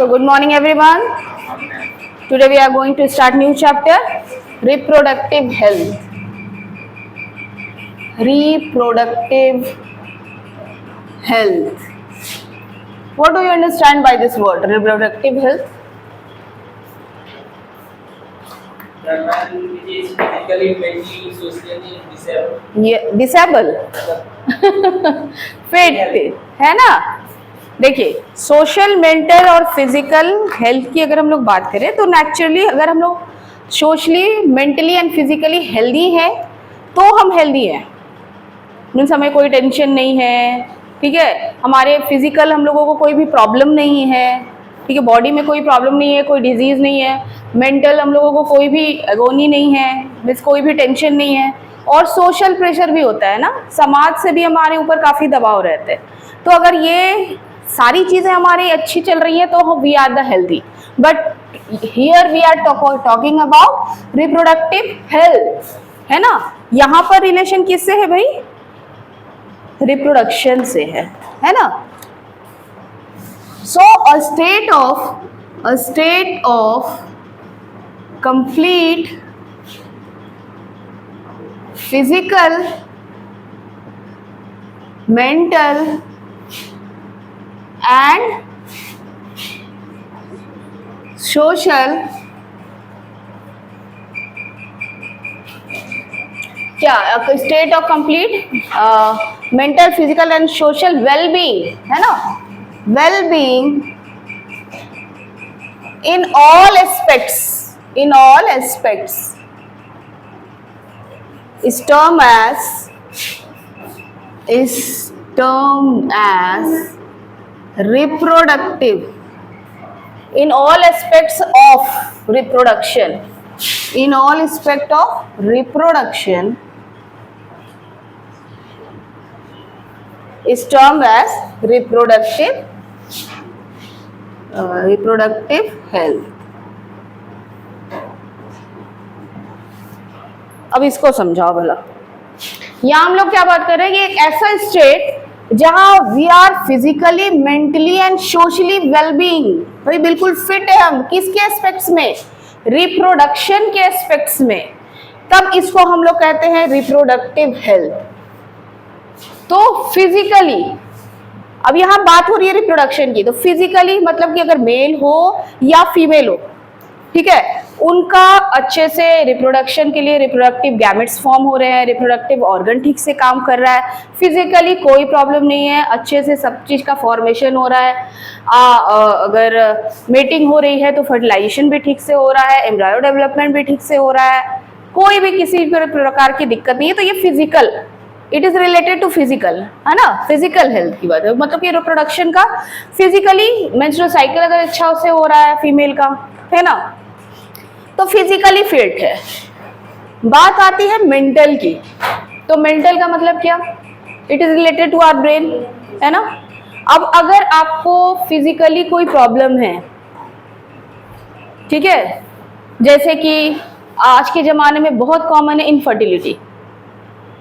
So good morning everyone. Today we are going to start new chapter, reproductive health. Reproductive health. What do you understand by this word, reproductive health? The man which is physically, mentally, socially disabled. ये disable fit है ना। देखिए, social, mental और physical health की अगर हम लोग बात करें तो नेचुरली अगर हम लोग socially, mentally and physically healthy हैं तो हम हेल्दी हैं। मीन्स हमें कोई टेंशन नहीं है, ठीक है, हमारे फिजिकल हम लोगों को कोई भी प्रॉब्लम नहीं है, ठीक है, बॉडी में कोई प्रॉब्लम नहीं है, कोई डिजीज़ नहीं है। मेंटल हम लोगों को कोई भी एगोनी नहीं है, मीन्स कोई भी टेंशन नहीं है। और सोशल प्रेशर भी होता है ना, समाज से भी हमारे ऊपर काफ़ी दबाव रहते हैं। तो अगर ये सारी चीज़ें हमारी अच्छी चल रही हैं तो we are the healthy. But here we are talking about reproductive health, है ना। यहाँ पर रिलेशन किससे है भाई? रिप्रोडक्शन से है ना। So a state of complete physical, mental and social क्या state of complete mental, physical and social wellbeing, है ना। Wellbeing in all aspects is termed as reproductive. In all aspects of reproduction, in all aspect of reproduction is termed as reproductive health. अब इसको समझाओ भला। यहाँ हम लोग क्या बात कर रहे हैं कि एक ऐसा स्टेट जहां we are physically, mentally and socially wellbeing, भाई बिल्कुल फिट है हम। किसके एस्पेक्ट्स में? रिप्रोडक्शन के एस्पेक्ट्स में। तब इसको हम लोग कहते हैं रिप्रोडक्टिव हेल्थ। तो फिजिकली, अब यहाँ बात हो रही है रिप्रोडक्शन की, तो फिजिकली मतलब कि अगर मेल हो या फीमेल हो, ठीक है, उनका अच्छे से रिप्रोडक्शन के लिए रिप्रोडक्टिव गैमेट्स फॉर्म हो रहे हैं, रिप्रोडक्टिव ऑर्गन ठीक से काम कर रहा है, फिजिकली कोई प्रॉब्लम नहीं है, अच्छे से सब चीज़ का फॉर्मेशन हो रहा है। अगर मेटिंग हो रही है तो फर्टिलाइजेशन भी ठीक से हो रहा है, एम्ब्रायो डेवलपमेंट भी ठीक से हो रहा है, कोई भी किसी प्रकार की दिक्कत नहीं है। तो ये physical, it is related to physical, है ना, फिजिकल हेल्थ की बात है। मतलब कि रिप्रोडक्शन का फिजिकली मेंस्ट्रुअल साइकिल अगर अच्छा से हो रहा है फीमेल का, है ना, तो फिजिकली फिट है। बात आती है मेंटल की, तो मेंटल का मतलब क्या? It is related to our brain, है ना। अब अगर आपको फिजिकली कोई प्रॉब्लम है, ठीक है, जैसे कि आज के जमाने में बहुत कॉमन है इनफर्टिलिटी,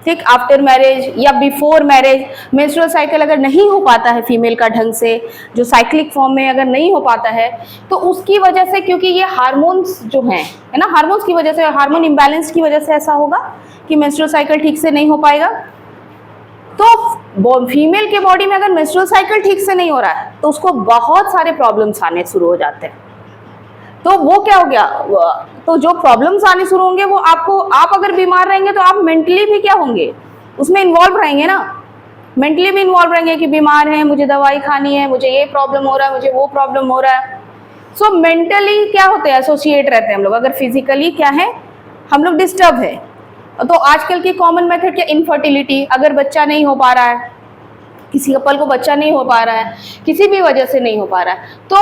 ठीक, आफ्टर मैरिज या बिफोर मैरिज मेंस्ट्रुअल साइकिल अगर नहीं हो पाता है फीमेल का ढंग से, जो साइक्लिक फॉर्म में अगर नहीं हो पाता है, तो उसकी वजह से, क्योंकि ये हार्मोन्स जो हैं, है ना, हार्मोन्स की वजह से, हार्मोन इम्बैलेंस की वजह से ऐसा होगा कि मेंस्ट्रुअल साइकिल ठीक से नहीं हो पाएगा। तो फीमेल के बॉडी में अगर मेंस्ट्रुअल साइकिल ठीक से नहीं हो रहा है तो उसको बहुत सारे प्रॉब्लम्स आने शुरू हो जाते हैं। तो वो क्या हो गया, तो जो प्रॉब्लम्स आने शुरू होंगे वो आपको, आप अगर बीमार रहेंगे तो आप मेंटली भी क्या होंगे, उसमें इन्वॉल्व रहेंगे ना, मेंटली भी इन्वॉल्व रहेंगे कि बीमार हैं, मुझे दवाई खानी है, मुझे ये प्रॉब्लम हो रहा है, मुझे वो प्रॉब्लम हो रहा है। सो मेंटली क्या होते हैं, एसोसिएट रहते हैं हम लोग। अगर फिजिकली क्या है, हम लोग डिस्टर्ब है। तो आजकल की कॉमन मेथड क्या, इनफर्टिलिटी, अगर बच्चा नहीं हो पा रहा है, किसी कपल को बच्चा नहीं हो पा रहा है, किसी भी वजह से नहीं हो पा रहा है, तो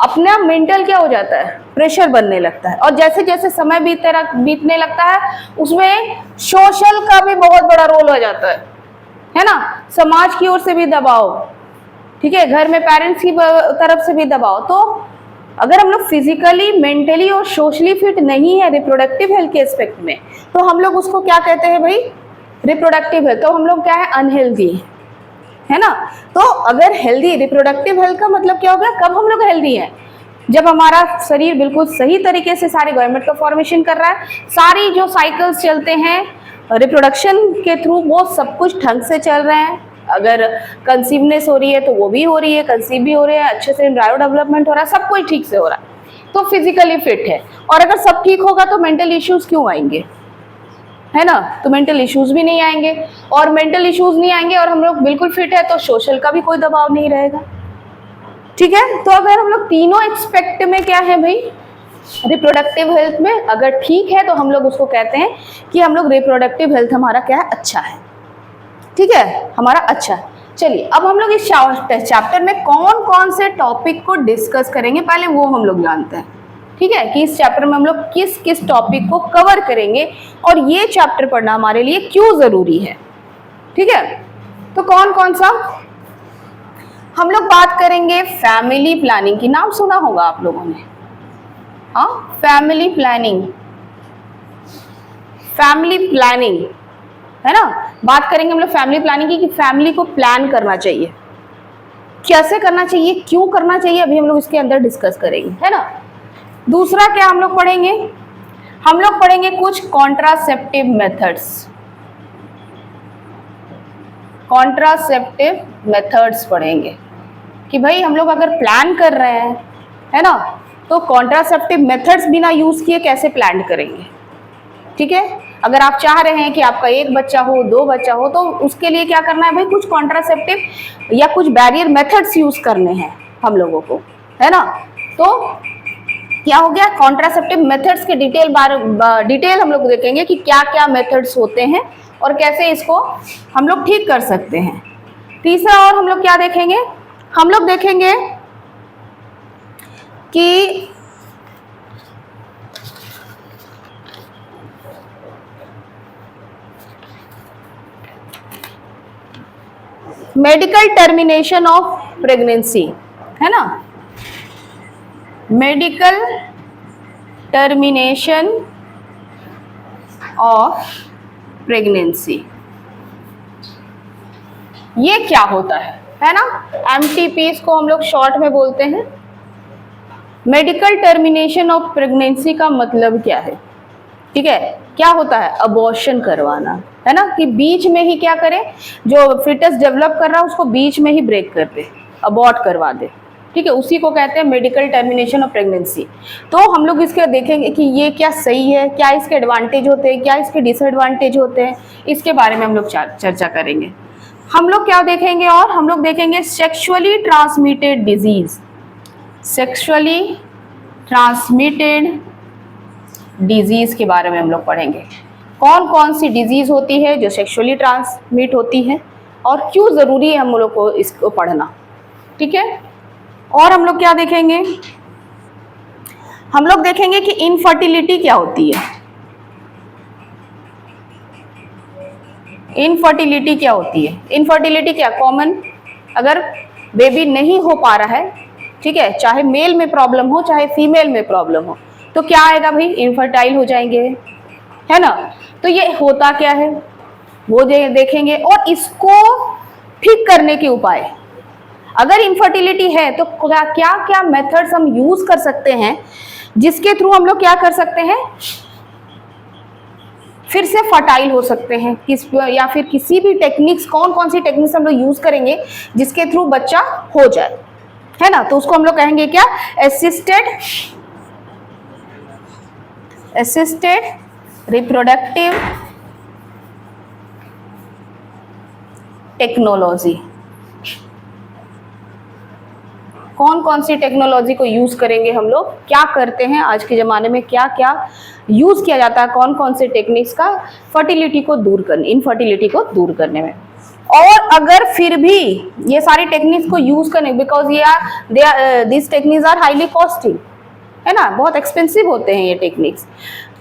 अपना मेंटल क्या हो जाता है, प्रेशर बनने लगता है। और जैसे जैसे समय बीतने लगता है उसमें सोशल का भी बहुत बड़ा रोल हो जाता है ना, समाज की ओर से भी दबाव, ठीक है, घर में पेरेंट्स की तरफ से भी दबाव। तो अगर हम लोग फिजिकली, मेंटली और सोशली फिट नहीं है रिप्रोडक्टिव हेल्थ के एस्पेक्ट में, तो हम लोग उसको क्या कहते हैं भाई, रिप्रोडक्टिव हेल्थ। तो हम लोग क्या है, अनहेल्दी, है ना। तो अगर हेल्दी, रिप्रोडक्टिव हेल्थ का मतलब क्या हो गया, कब हम लोग हेल्दी हैं, जब हमारा शरीर बिल्कुल सही तरीके से सारे गवर्नमेंट का फॉर्मेशन कर रहा है, सारी जो साइकिल्स चलते हैं रिप्रोडक्शन के थ्रू वो सब कुछ ढंग से चल रहे हैं। अगर कंसीवनेस हो रही है तो वो भी हो रही है, कंसीव भी हो रहे हैं, अच्छे से एम्ब्रायो डेवलपमेंट हो रहा है, सब कुछ ठीक से हो रहा है, तो फिजिकली फिट है। और अगर सब ठीक होगा तो मेंटल इश्यूज क्यों आएंगे, है ना। तो मेंटल इश्यूज भी नहीं आएंगे, और मेंटल इश्यूज नहीं आएंगे और हम लोग बिल्कुल फिट है तो सोशल का भी कोई दबाव नहीं रहेगा। ठीक है, तो अगर हम लोग तीनों एक्सपेक्ट में क्या है भाई, रिप्रोडक्टिव हेल्थ में अगर ठीक है तो हम लोग उसको कहते हैं कि हम लोग रिप्रोडक्टिव हेल्थ हमारा क्या है, अच्छा है। ठीक है, हमारा अच्छा है। चलिए अब हम लोग इस चैप्टर में कौन कौन से टॉपिक को डिस्कस करेंगे, पहले वो हम लोग जानते हैं। ठीक है, कि इस चैप्टर में हम लोग किस किस टॉपिक को कवर करेंगे और ये चैप्टर पढ़ना हमारे लिए क्यों जरूरी है। ठीक है, तो कौन कौन सा हम लोग बात करेंगे, फैमिली प्लानिंग की नाम सुना होगा आप लोगों ने, हाँ, फैमिली प्लानिंग, फैमिली प्लानिंग है ना। बात करेंगे हम लोग फैमिली प्लानिंग की, कि फैमिली को प्लान करना चाहिए, कैसे करना चाहिए, क्यों करना चाहिए, अभी हम लोग इसके अंदर डिस्कस करेंगे, है ना। दूसरा क्या हम लोग पढ़ेंगे, हम लोग पढ़ेंगे कुछ कॉन्ट्रासेप्टिव मेथड्स, कॉन्ट्रासेप्टिव मेथड्स पढ़ेंगे कि भाई हम लोग अगर प्लान कर रहे हैं, है ना, तो कॉन्ट्रासेप्टिव मेथड्स बिना यूज किए कैसे प्लान करेंगे। ठीक है, अगर आप चाह रहे हैं कि आपका एक बच्चा हो, दो बच्चा हो, तो उसके लिए क्या करना है भाई, कुछ कॉन्ट्रासेप्टिव या कुछ बैरियर मेथड्स यूज करने हैं हम लोगों को, है ना। तो क्या हो गया, कॉन्ट्रासेप्टिव मेथड्स के डिटेल हम लोग देखेंगे कि क्या क्या मेथड्स होते हैं और कैसे इसको हम लोग ठीक कर सकते हैं। तीसरा और हम लोग क्या देखेंगे, हम लोग देखेंगे कि मेडिकल टर्मिनेशन ऑफ प्रेगनेंसी, है ना, मेडिकल टर्मिनेशन ऑफ प्रेगनेंसी, ये क्या होता है ना। MTP इसको हम लोग शॉर्ट में बोलते हैं। मेडिकल टर्मिनेशन ऑफ प्रेगनेंसी का मतलब क्या है, ठीक है, क्या होता है, अबॉर्शन करवाना, है ना, कि बीच में ही क्या करें, जो फिटस डेवलप कर रहा है उसको बीच में ही ब्रेक कर दे, अबॉर्ट करवा दे। ठीक है, उसी को कहते हैं मेडिकल टर्मिनेशन ऑफ प्रेगनेंसी। तो हम लोग इसके देखेंगे कि ये क्या सही है, क्या इसके एडवांटेज होते हैं, क्या इसके डिसएडवांटेज होते हैं, इसके बारे में हम लोग चर्चा करेंगे। हम लोग क्या देखेंगे, और हम लोग देखेंगे sexually transmitted disease, sexually transmitted disease के बारे में हम लोग पढ़ेंगे। कौन कौन सी डिजीज होती है जो सेक्सुअली ट्रांसमिट होती है और क्यों ज़रूरी है हम लोग को इसको पढ़ना। ठीक है, और हम लोग क्या देखेंगे, हम लोग देखेंगे कि इनफर्टिलिटी क्या होती है, इनफर्टिलिटी क्या होती है। इनफर्टिलिटी क्या, कॉमन, अगर बेबी नहीं हो पा रहा है, ठीक है, चाहे मेल में प्रॉब्लम हो चाहे फीमेल में प्रॉब्लम हो, तो क्या आएगा भाई, इनफर्टाइल हो जाएंगे, है ना। तो ये होता क्या है वो देखेंगे, और इसको ठीक करने के उपाय, अगर इनफर्टिलिटी है तो क्या क्या मेथड्स हम यूज कर सकते हैं जिसके थ्रू हम लोग क्या कर सकते हैं, फिर से फर्टाइल हो सकते हैं, या फिर किसी भी टेक्निक्स, कौन कौन सी टेक्निक्स हम लोग यूज करेंगे जिसके थ्रू बच्चा हो जाए, है ना। तो उसको हम लोग कहेंगे क्या, असिस्टेड रिप्रोडक्टिव टेक्नोलॉजी। कौन कौन सी टेक्नोलॉजी को यूज करेंगे हम लोग, क्या करते हैं आज के ज़माने में, क्या क्या यूज किया जाता है, कौन कौन से टेक्निक्स का फर्टिलिटी को दूर करने, इनफर्टिलिटी को दूर करने में। और अगर फिर भी ये सारी टेक्निक्स को यूज करने, बिकॉज ये this techniques are highly costly, है ना, बहुत एक्सपेंसिव होते हैं ये टेक्निक्स।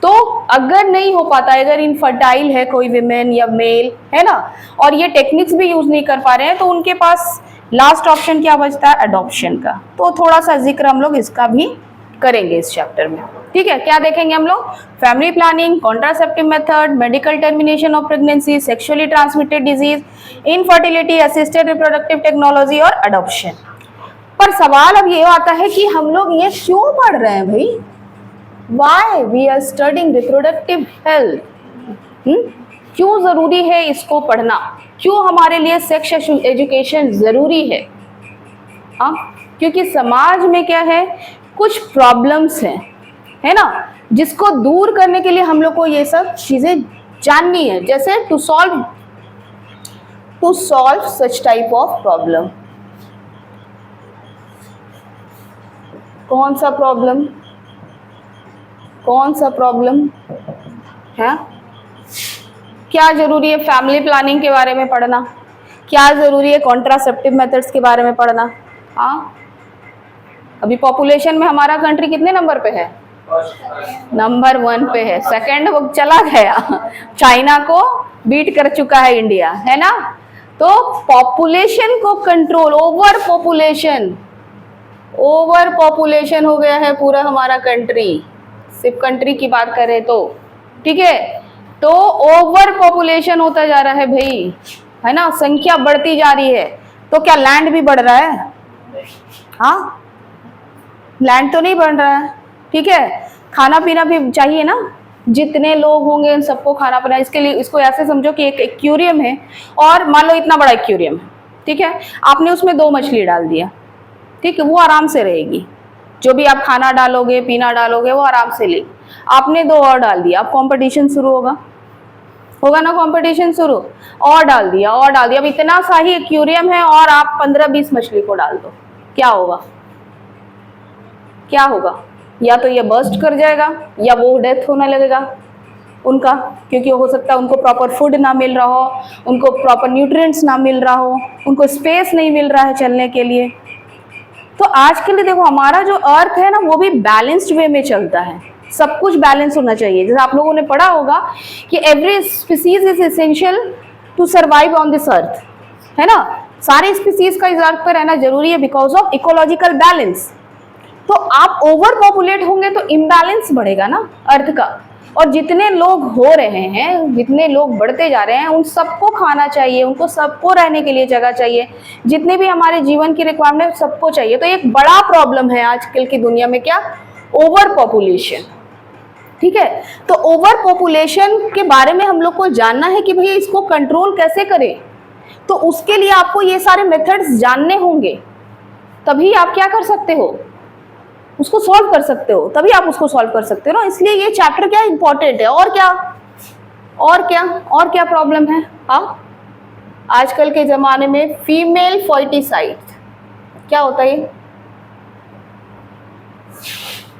तो अगर नहीं हो पाता, अगर इनफर्टाइल है कोई विमेन या मेल, है ना, और ये टेक्निक्स भी यूज नहीं कर पा रहे हैं, तो उनके पास लास्ट ऑप्शन क्या बचता है, अडॉप्शन का। तो थोड़ा सा जिक्र हम लोग इसका भी करेंगे इस चैप्टर में। ठीक है, क्या देखेंगे हम लोग? Family planning, contraceptive method, medical termination of pregnancy, sexually transmitted disease, infertility, assisted reproductive technology और अडॉप्शन। पर सवाल अब ये आता है कि हम लोग ये क्यों पढ़ रहे हैं भाई? Why we are studying reproductive health? क्यों जरूरी है इसको पढ़ना? क्यों हमारे लिए सेक्स एजुकेशन जरूरी है? क्योंकि समाज में क्या है, कुछ प्रॉब्लम्स हैं, है ना, जिसको दूर करने के लिए हम लोग को ये सब चीजें जाननी है। जैसे to solve such type of problem. कौन सा प्रॉब्लम है? क्या जरूरी है फैमिली प्लानिंग के बारे में पढ़ना? क्या जरूरी है कॉन्ट्रासेप्टिव मेथड्स के बारे में पढ़ना? अभी पॉपुलेशन में हमारा कंट्री कितने नंबर पे है? नंबर 1 पे है। सेकंड वो चला गया, चाइना को बीट कर चुका है इंडिया, है ना। तो पॉपुलेशन को कंट्रोल, ओवर पॉपुलेशन हो गया है पूरा हमारा कंट्री, सिर्फ कंट्री की बात करें तो, ठीक है। तो ओवर पॉपुलेशन होता जा रहा है भाई, है ना, संख्या बढ़ती जा रही है। तो क्या लैंड भी बढ़ रहा है? हाँ, लैंड तो नहीं बढ़ रहा है, ठीक है। खाना पीना भी चाहिए ना, जितने लोग होंगे उन सबको खाना पीना। इसके लिए इसको ऐसे समझो कि एक एक्वेरियम है, और मान लो इतना बड़ा एक्वेरियम है, ठीक है। आपने उसमें 2 मछली डाल दिया, ठीक है, वो आराम से रहेगी। जो भी आप खाना डालोगे, पीना डालोगे, वो आराम से लेगी। आपने 2 और डाल दिया, अब कंपटीशन शुरू होगा ना, कंपटीशन शुरू, और डाल दिया। अब इतना सा ही एक्वेरियम है और आप 15-20 मछली को डाल दो, क्या होगा? या तो ये बर्स्ट कर जाएगा, या वो डेथ होने लगेगा उनका, क्योंकि हो सकता है उनको प्रॉपर फूड ना मिल रहा हो, उनको प्रॉपर न्यूट्रिएंट्स ना मिल रहा हो, उनको स्पेस नहीं मिल रहा है चलने के लिए। तो आज के लिए देखो, हमारा जो अर्थ है ना, वो भी बैलेंस्ड वे में चलता है। सब कुछ बैलेंस होना चाहिए। जैसे आप लोगों ने पढ़ा होगा कि every species is essential to survive on this earth, है ना। सारे स्पीसीज का इस अर्थ पर रहना जरूरी है बिकॉज ऑफ इकोलॉजिकल बैलेंस। तो आप ओवर पॉपुलेट होंगे तो इम्बैलेंस बढ़ेगा ना अर्थ का। और जितने लोग हो रहे हैं, जितने लोग बढ़ते जा रहे हैं, उन सबको खाना चाहिए, उनको सबको रहने के लिए जगह चाहिए, जितने भी हमारे जीवन की रिक्वायरमेंट सबको चाहिए। तो एक बड़ा प्रॉब्लम है आजकल की दुनिया में, क्या? ओवर पॉपुलेशन, ठीक है। तो ओवर पॉपुलेशन के बारे में हम लोग को जानना है कि भैया इसको कंट्रोल कैसे करें। तो उसके लिए आपको ये सारे मेथड्स जानने होंगे, तभी आप क्या कर सकते हो, उसको सॉल्व कर सकते हो, तभी आप उसको सॉल्व कर सकते हो ना। इसलिए ये चैप्टर क्या इंपॉर्टेंट है। और क्या प्रॉब्लम है? हाँ, आजकल के जमाने में फीमेल फर्टिसाइड क्या होता है?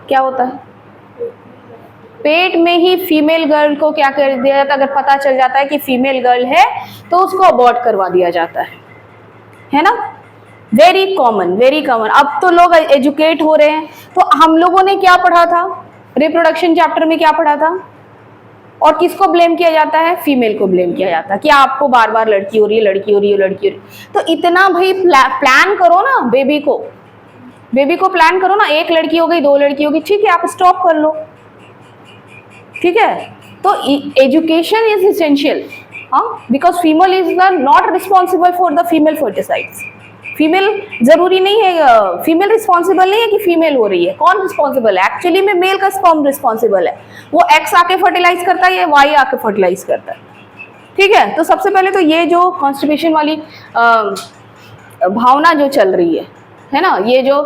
क्या होता है? पेट में ही फीमेल गर्ल को क्या कर दिया जाता है? अगर पता चल जाता है कि फीमेल गर्ल है तो उसको अबॉर्ट करवा दिया जाता है ना। Very common. अब तो लोग एजुकेट हो रहे हैं। तो हम लोगों ने क्या पढ़ा था? रिप्रोडक्शन चैप्टर में क्या पढ़ा था? और किसको ब्लेम किया जाता है? फीमेल को ब्लेम किया जाता है कि आपको बार बार लड़की हो रही है। तो इतना भाई प्लान करो ना, बेबी को प्लान करो ना। 1 लड़की हो गई, 2 लड़की होगी, ठीक है, आप स्टॉप कर लो, ठीक है। तो education is essential, because female is not responsible for the female foeticides. Female जरूरी नहीं है, फीमेल रिस्पॉन्सिबल नहीं है कि फीमेल हो रही है। कौन रिस्पॉन्सिबल है? एक्चुअली में मेल का स्पर्म रिस्पॉन्सिबल है। वो एक्स आके फर्टिलाइज करता है या वाई आके फर्टिलाइज करता है, ठीक है। तो सबसे पहले तो ये जो कॉन्स्टिपेशन वाली भावना जो चल रही है ना, ये जो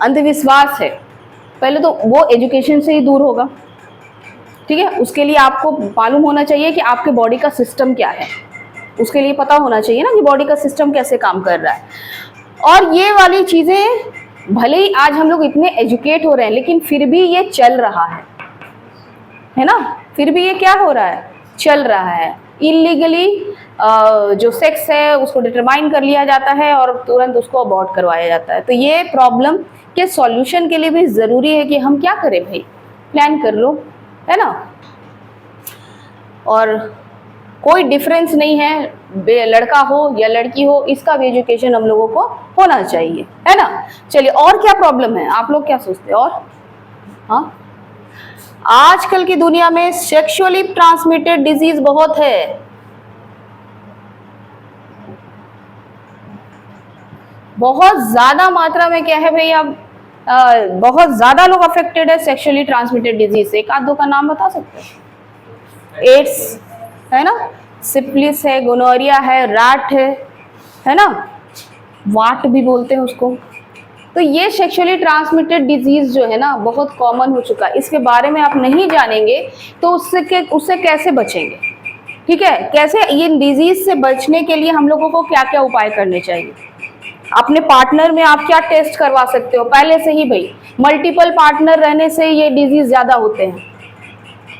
अंधविश्वास है, पहले तो वो एजुकेशन से ही दूर होगा, ठीक है। उसके लिए आपको मालूम होना चाहिए कि आपके बॉडी का सिस्टम क्या है। उसके लिए पता होना चाहिए ना कि बॉडी का सिस्टम कैसे काम कर रहा है। और ये वाली चीज़ें भले ही आज हम लोग इतने एजुकेट हो रहे हैं, लेकिन फिर भी ये चल रहा है ना। फिर भी ये क्या हो रहा है? चल रहा है। इलीगली जो सेक्स है उसको डिटरमाइन कर लिया जाता है और तुरंत उसको अबॉर्ट करवाया जाता है। तो ये प्रॉब्लम के सॉल्यूशन के लिए भी ज़रूरी है कि हम क्या करें भाई, प्लान कर लो, है ना। और कोई डिफरेंस नहीं है लड़का हो या लड़की हो, इसका भी एजुकेशन हम लोगों को होना चाहिए, है ना। चलिए, और क्या प्रॉब्लम है? आप लोग क्या सोचते हैं? और हाँ, आजकल की दुनिया में सेक्सुअली ट्रांसमिटेड डिजीज बहुत है। बहुत ज्यादा मात्रा में क्या है भाई, अब बहुत ज्यादा लोग अफेक्टेड है सेक्सुअली ट्रांसमिटेड डिजीज से। एक आध दो का नाम बता सकते हैं? एड्स है ना, सिफिलिस है, गोनोरिया है, रैट है ना, वाट भी बोलते हैं उसको। तो ये सेक्सुअली ट्रांसमिटेड डिजीज जो है ना बहुत कॉमन हो चुका है। इसके बारे में आप नहीं जानेंगे तो उससे कैसे बचेंगे? ठीक है, कैसे ये डिजीज से बचने के लिए हम लोगों को क्या क्या उपाय करने चाहिए? अपने पार्टनर में आप क्या टेस्ट करवा सकते हो पहले से ही भाई? मल्टीपल पार्टनर रहने से ये डिजीज ज्यादा होते हैं।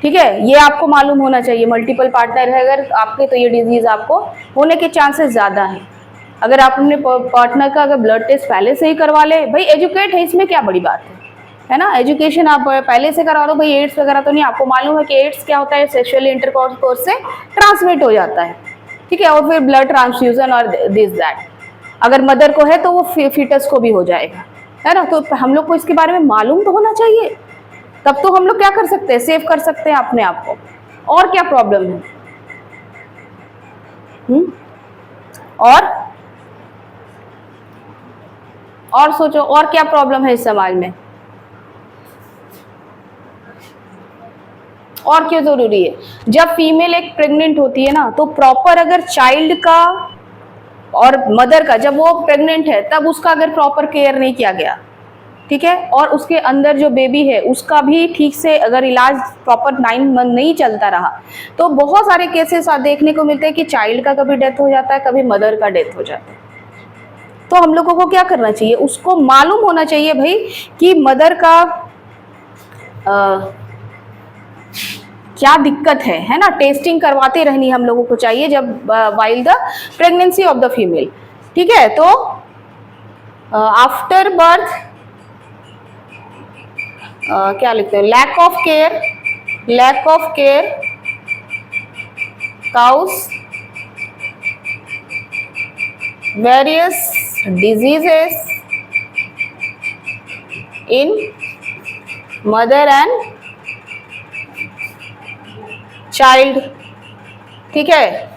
ठीक है, ये आपको मालूम होना चाहिए। मल्टीपल पार्टनर है अगर आपके तो ये डिजीज आपको होने के चांसेस ज्यादा हैं। अगर आप अपने पार्टनर का अगर ब्लड टेस्ट पहले से ही करवा ले, भाई एजुकेट है, इसमें क्या बड़ी बात है ना। एजुकेशन आप पहले से करा दो भाई। एड्स वगैरह तो नहीं, आपको मालूम है कि एड्स क्या होता है, सेक्सुअली इंटरकोर्स से ट्रांसमिट हो जाता है। ठीक है, और फिर ब्लड ट्रांसफ्यूजन और दिस दैट, अगर मदर को है तो वो फीटस को भी हो जाएगा, है ना। तो हम लोग को इसके बारे में मालूम तो होना चाहिए, तब तो हम लोग क्या कर सकते हैं, सेव कर सकते हैं अपने आप को। और क्या प्रॉब्लम है? और सोचो, और क्या प्रॉब्लम है इस समाज में? और क्यों जरूरी है? जब फीमेल एक प्रेग्नेंट होती है ना, तो प्रॉपर अगर चाइल्ड का और मदर का, जब वो प्रेग्नेंट है तब उसका अगर प्रॉपर केयर नहीं किया गया, ठीक है, और उसके अंदर जो बेबी है उसका भी ठीक से अगर इलाज प्रॉपर 9 मंथ नहीं चलता रहा, तो बहुत सारे केसेस देखने को मिलते हैं कि चाइल्ड का कभी डेथ हो जाता है, कभी मदर का डेथ हो जाता है। तो हम लोगों को क्या करना चाहिए? उसको मालूम होना चाहिए भाई कि मदर का क्या दिक्कत है ना। टेस्टिंग करवाते रहनी हम लोगों को चाहिए जब while the pregnancy of the female. ठीक है, तो आफ्टर बर्थ क्या लिखते हैं? Lack of care cause various diseases in mother and child. ठीक है,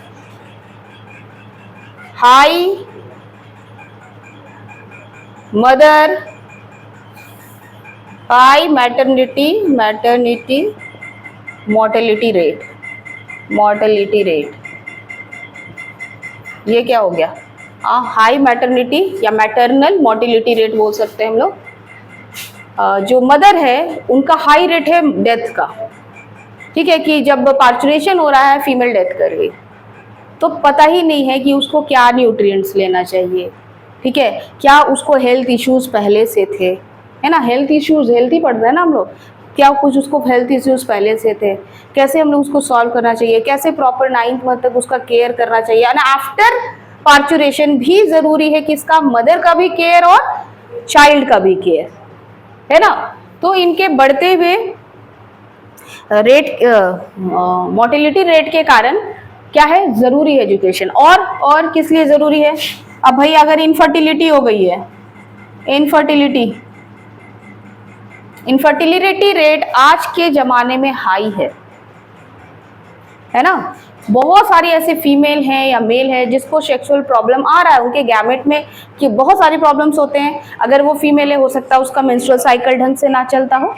high mother, high maternity mortality rate. ये क्या हो गया? हाई मैटरनिटी या मैटरनल मोर्टेलिटी रेट बोल सकते हैं हम लोग। जो मदर है उनका हाई रेट है डेथ का। ठीक है, कि जब पार्चुरेशन हो रहा है फीमेल डेथ कर गई, तो पता ही नहीं है कि उसको क्या न्यूट्रिएंट्स लेना चाहिए। ठीक है, क्या उसको हेल्थ इश्यूज पहले से थे, है ना। हेल्थ इश्यूज, हेल्थ ही पढ़ रहे हैं ना हम लोग, क्या कुछ उसको हेल्थ इश्यूज पहले से थे, कैसे हम लोग उसको सॉल्व करना चाहिए, कैसे प्रॉपर 9th मंथ तक उसका केयर करना चाहिए। और आफ्टर पार्चुरेशन भी जरूरी है कि इसका मदर का भी केयर और चाइल्ड का भी केयर, है ना। तो इनके बढ़ते हुए रेट, मोर्टेलिटी रेट के कारण क्या है, जरूरी है एजुकेशन। और किस लिए जरूरी है? अब भाई अगर इनफर्टिलिटी हो गई है, इनफर्टिलिटी रेट आज के जमाने में हाई है ना। बहुत सारी ऐसे फीमेल हैं या मेल है जिसको सेक्सुअल प्रॉब्लम आ रहा है, उनके गैमेट में कि बहुत सारी प्रॉब्लम्स होते हैं। अगर वो फीमेल है, हो सकता है उसका मेंस्ट्रुअल साइकिल ढंग से ना चलता हो।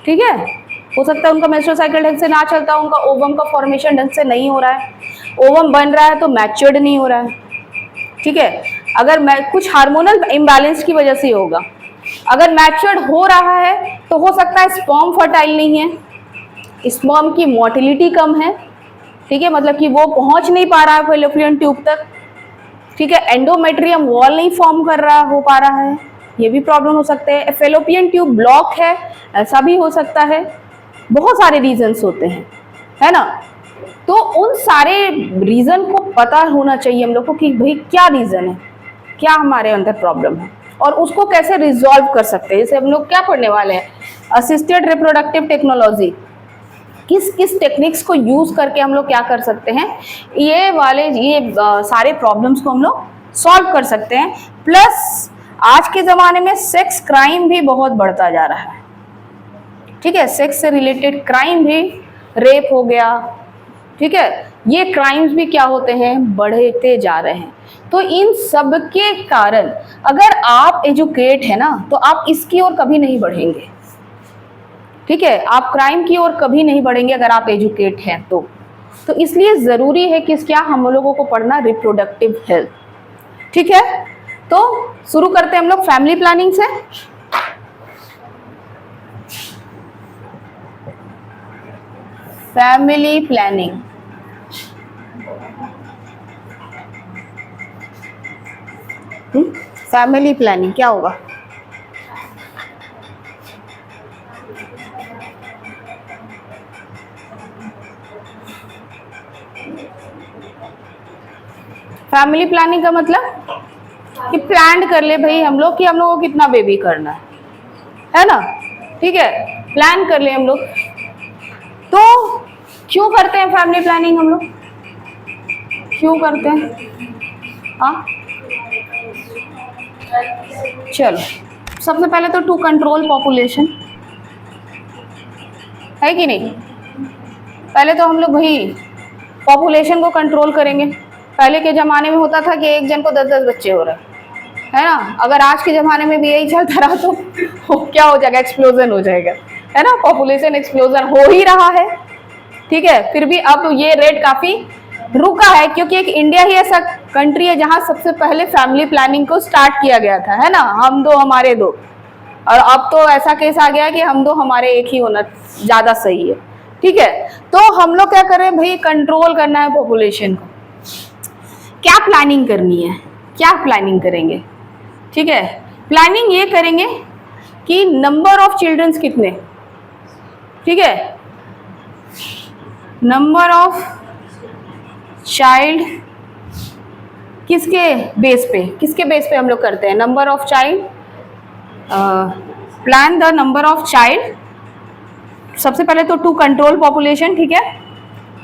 ठीक है, हो सकता है उनका मेंस्ट्रुअल साइकिल ढंग से ना चलता हो, उनका ओवम का फॉर्मेशन ढंग से नहीं हो रहा है, ओवम बन रहा है तो मैच्योर्ड नहीं हो रहा है। ठीक है, अगर कुछ हार्मोनल इम्बैलेंस की वजह से होगा। अगर मैच्योर्ड हो रहा है तो हो सकता है स्पर्म फर्टाइल नहीं है, स्पर्म की मोटिलिटी कम है। ठीक है, मतलब कि वो पहुंच नहीं पा रहा है फैलोपियन ट्यूब तक। ठीक है, एंडोमेट्रियम वॉल नहीं फॉर्म हो पा रहा है, ये भी प्रॉब्लम हो सकते हैं। फैलोपियन ट्यूब ब्लॉक है, ऐसा भी हो सकता है। बहुत सारे रीजंस होते हैं, है ना। तो उन सारे रीजन को पता होना चाहिए हम लोग को कि भाई क्या रीजन है, क्या हमारे अंदर प्रॉब्लम है और उसको कैसे रिजॉल्व कर सकते हैं। जैसे हम लोग क्या पढ़ने वाले हैं, असिस्टेड रिप्रोडक्टिव टेक्नोलॉजी, किस टेक्निक्स को यूज करके हम लोग क्या कर सकते हैं, ये सारे प्रॉब्लम्स को हम लोग सॉल्व कर सकते हैं। प्लस आज के जमाने में सेक्स क्राइम भी बहुत बढ़ता जा रहा है। ठीक है, सेक्स से रिलेटेड क्राइम भी, रेप हो गया, ठीक है, ये क्राइम्स भी क्या होते हैं, बढ़ते जा रहे हैं। तो इन सब के कारण अगर आप एजुकेट है ना तो आप इसकी ओर कभी नहीं बढ़ेंगे, ठीक है, आप क्राइम की ओर कभी नहीं बढ़ेंगे अगर आप एजुकेट हैं तो इसलिए जरूरी है कि क्या हम लोगों को पढ़ना रिप्रोडक्टिव हेल्थ, ठीक है। तो शुरू करते हैं हम लोग फैमिली प्लानिंग से। फैमिली प्लानिंग, फैमिली प्लानिंग क्या होगा? फैमिली प्लानिंग का मतलब कि प्लान कर ले भाई हम लोग कि हम लोग को कितना बेबी करना है ना, ठीक है, प्लान कर ले हम लोग। तो क्यों करते हैं फैमिली प्लानिंग हम लोग, क्यों करते हैं? हाँ चलो, सबसे पहले तो टू कंट्रोल पॉपुलेशन, है कि नहीं? पहले तो हम लोग भाई पॉपुलेशन को कंट्रोल करेंगे। पहले के ज़माने में होता था कि एक जन को 10-10 बच्चे हो रहे है ना, अगर आज के ज़माने में भी यही चलता रहा तो क्या हो जाएगा, एक्सप्लोजन हो जाएगा, है ना, पॉपुलेशन एक्सप्लोजन हो ही रहा है, ठीक है। फिर भी अब ये रेट काफ़ी रुका है क्योंकि एक इंडिया ही ऐसा कंट्री है जहाँ सबसे पहले फैमिली प्लानिंग को स्टार्ट किया गया था, है ना, हम दो हमारे दो, और अब तो ऐसा केस आ गया है कि हम दो हमारे एक ही होना ज़्यादा सही है, ठीक है। तो हम लोग क्या करें भाई, कंट्रोल करना है पॉपुलेशन को। क्या प्लानिंग करनी है, क्या प्लानिंग करेंगे, ठीक है, प्लानिंग ये करेंगे कि नंबर ऑफ चिल्ड्रंस कितने, ठीक है, नंबर ऑफ चाइल्ड किसके बेस पे हम लोग करते हैं, number of child, plan the number of child. सबसे पहले तो टू कंट्रोल पॉपुलेशन, ठीक है,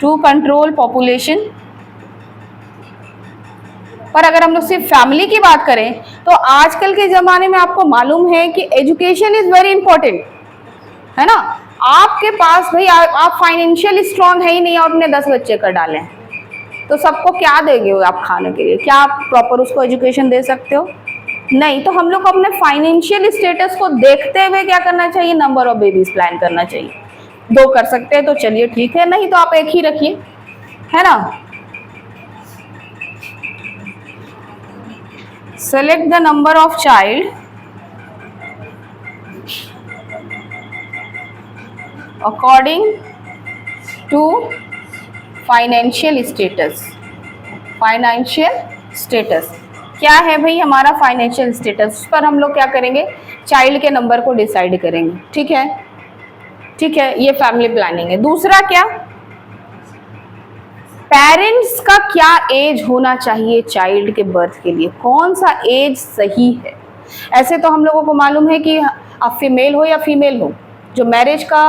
टू कंट्रोल पॉपुलेशन। पर अगर हम लोग सिर्फ फैमिली की बात करें तो आजकल के ज़माने में आपको मालूम है कि एजुकेशन इज़ वेरी इंपॉर्टेंट, है ना। आपके पास भाई आप फाइनेंशियल स्ट्रांग है ही नहीं, और अपने 10 बच्चे कर डालें तो सबको क्या देंगे आप खाने के लिए, क्या आप प्रॉपर उसको एजुकेशन दे सकते हो? नहीं। तो हम लोग को अपने फाइनेंशियल स्टेटस को देखते हुए क्या करना चाहिए, नंबर ऑफ बेबीज प्लान करना चाहिए। 2 कर सकते हैं तो चलिए ठीक है, नहीं तो आप 1 ही रखिए, है ना। Select the number of child according to financial status। Financial status क्या है भाई हमारा फाइनेंशियल स्टेटस, उस पर हम लोग क्या करेंगे, चाइल्ड के नंबर को डिसाइड करेंगे, ठीक है, ठीक है, ये फैमिली प्लानिंग है। दूसरा क्या, पेरेंट्स का क्या एज होना चाहिए चाइल्ड के बर्थ के लिए, कौन सा एज सही है। ऐसे तो हम लोगों को मालूम है कि आप फीमेल हो या फीमेल हो, जो मैरिज का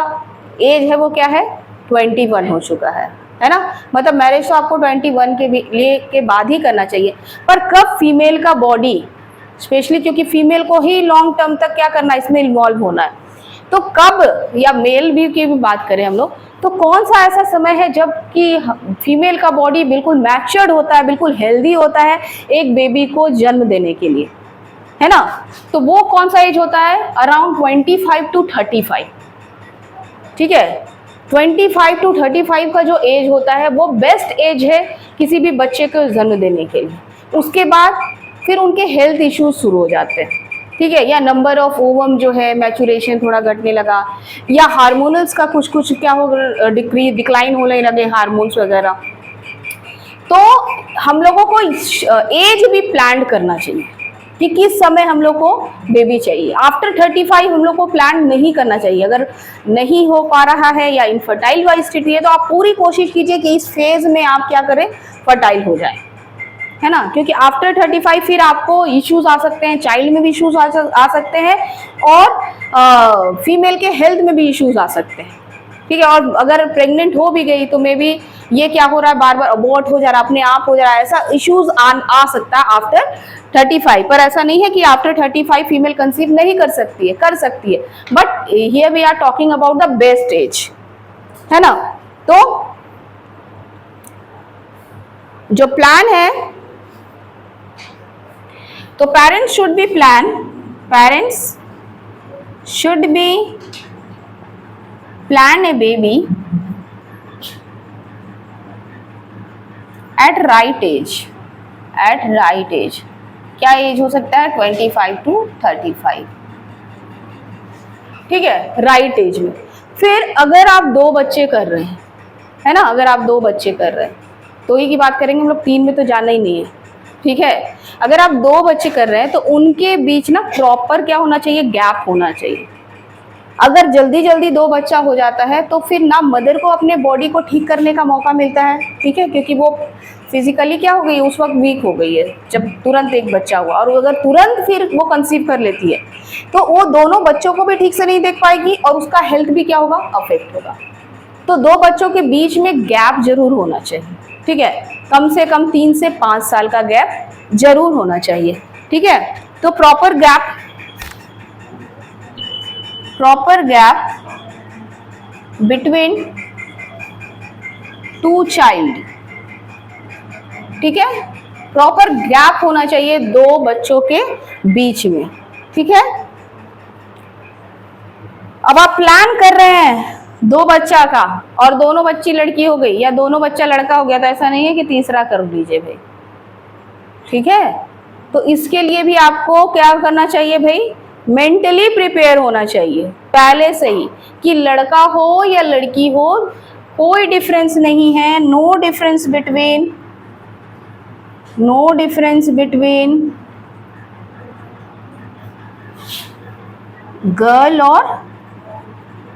एज है वो क्या है, 21 हो चुका है ना, मतलब मैरिज तो आपको 21 के बाद ही करना चाहिए। पर कब फीमेल का बॉडी, स्पेशली क्योंकि फीमेल को ही लॉन्ग टर्म तक क्या करना है, इसमें इन्वॉल्व होना है, तो कब, या मेल भी की भी बात करें हम लोग, तो कौन सा ऐसा समय है जब कि फीमेल का बॉडी बिल्कुल मैच्योर्ड होता है, बिल्कुल हेल्दी होता है एक बेबी को जन्म देने के लिए, है ना। तो वो कौन सा एज होता है, अराउंड 25 to 35, ठीक है, 25 to 35 का जो एज होता है वो बेस्ट एज है किसी भी बच्चे को जन्म देने के लिए। उसके बाद फिर उनके हेल्थ इश्यूज शुरू हो जाते हैं, ठीक है, या नंबर ऑफ ओवम जो है मैचुरेशन थोड़ा घटने लगा, या हार्मोनल्स का कुछ क्या हो, डिक्लाइन होने लगे हार्मोन्स वगैरह। तो हम लोगों को एज भी प्लान करना चाहिए कि किस समय हम लोग को बेबी चाहिए। आफ्टर 35 हम लोग को प्लान नहीं करना चाहिए। अगर नहीं हो पा रहा है या इनफर्टाइल वाली स्थिति है तो आप पूरी कोशिश कीजिए कि इस फेज में आप क्या करें, फर्टाइल हो जाए, है ना, क्योंकि आफ्टर 35 फिर आपको इश्यूज आ सकते हैं, चाइल्ड में भी इश्यूज आ सकते हैं और फीमेल के हेल्थ में भी इश्यूज आ सकते हैं, ठीक है। और अगर प्रेग्नेंट हो भी गई तो मे बी ये क्या हो रहा है, बार बार अबॉर्ट हो जा रहा है, अपने आप हो जा रहा है, ऐसा इश्यूज आ सकता है आफ्टर 35। पर ऐसा नहीं है कि आफ्टर 35 फीमेल कंसीव नहीं कर सकती है, कर सकती है, but here we are talking about the best age, है ना। तो जो प्लान है, तो parents should be plan a baby at right age. क्या एज हो सकता है, 25 to 35, ठीक है, राइट एज में। फिर अगर आप 2 बच्चे कर रहे हैं, है ना, अगर आप 2 बच्चे कर रहे हैं, तो ही की बात करेंगे हम लोग, 3 में तो जाना ही नहीं है, ठीक है। अगर आप 2 बच्चे कर रहे हैं तो उनके बीच ना प्रॉपर क्या होना चाहिए, गैप होना चाहिए। अगर जल्दी जल्दी 2 बच्चा हो जाता है तो फिर ना मदर को अपने बॉडी को ठीक करने का मौका मिलता है, ठीक है, क्योंकि वो फिजिकली क्या हो गई, उस वक्त वीक हो गई है जब तुरंत एक बच्चा हुआ, और अगर तुरंत फिर वो कंसीव कर लेती है तो वो दोनों बच्चों को भी ठीक से नहीं देख पाएगी और उसका हेल्थ भी क्या होगा, अफेक्ट होगा। तो 2 बच्चों के बीच में गैप जरूर होना चाहिए, ठीक है, कम से कम 3 से 5 साल का गैप जरूर होना चाहिए, ठीक है। तो प्रॉपर गैप बिटवीन 2 चाइल्ड, ठीक है, प्रॉपर गैप होना चाहिए 2 बच्चों के बीच में, ठीक है। अब आप प्लान कर रहे हैं 2 बच्चा का और दोनों बच्ची लड़की हो गई या दोनों बच्चा लड़का हो गया, तो ऐसा नहीं है कि तीसरा कर लीजिए भाई, ठीक है। तो इसके लिए भी आपको क्या करना चाहिए भाई, मेंटली प्रिपेयर होना चाहिए पहले से ही, कि लड़का हो या लड़की हो कोई डिफरेंस नहीं है, नो डिफरेंस बिटवीन गर्ल और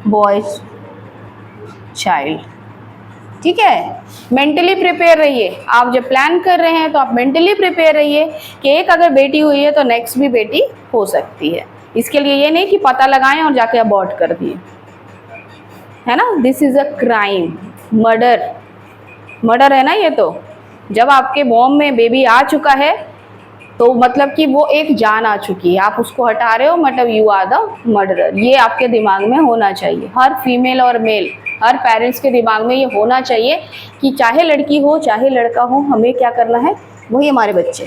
बॉयज चाइल्ड, ठीक है। मेंटली प्रिपेयर रहिए, आप जब प्लान कर रहे हैं तो आप मेंटली प्रिपेयर रहिए कि एक अगर बेटी हुई है तो नेक्स्ट भी बेटी हो सकती है। इसके लिए ये नहीं कि पता लगाएं और जाके अबॉर्ट कर दिए, है ना, this is a crime, murder है ना ये। तो जब आपके वॉम में बेबी आ चुका है तो मतलब कि वो एक जान आ चुकी है, आप उसको हटा रहे हो, मतलब यू आर द मर्डरर। ये आपके दिमाग में होना चाहिए, हर फीमेल और मेल, हर पेरेंट्स के दिमाग में ये होना चाहिए कि चाहे लड़की हो चाहे लड़का हो, हमें क्या करना है, वही हमारे बच्चे,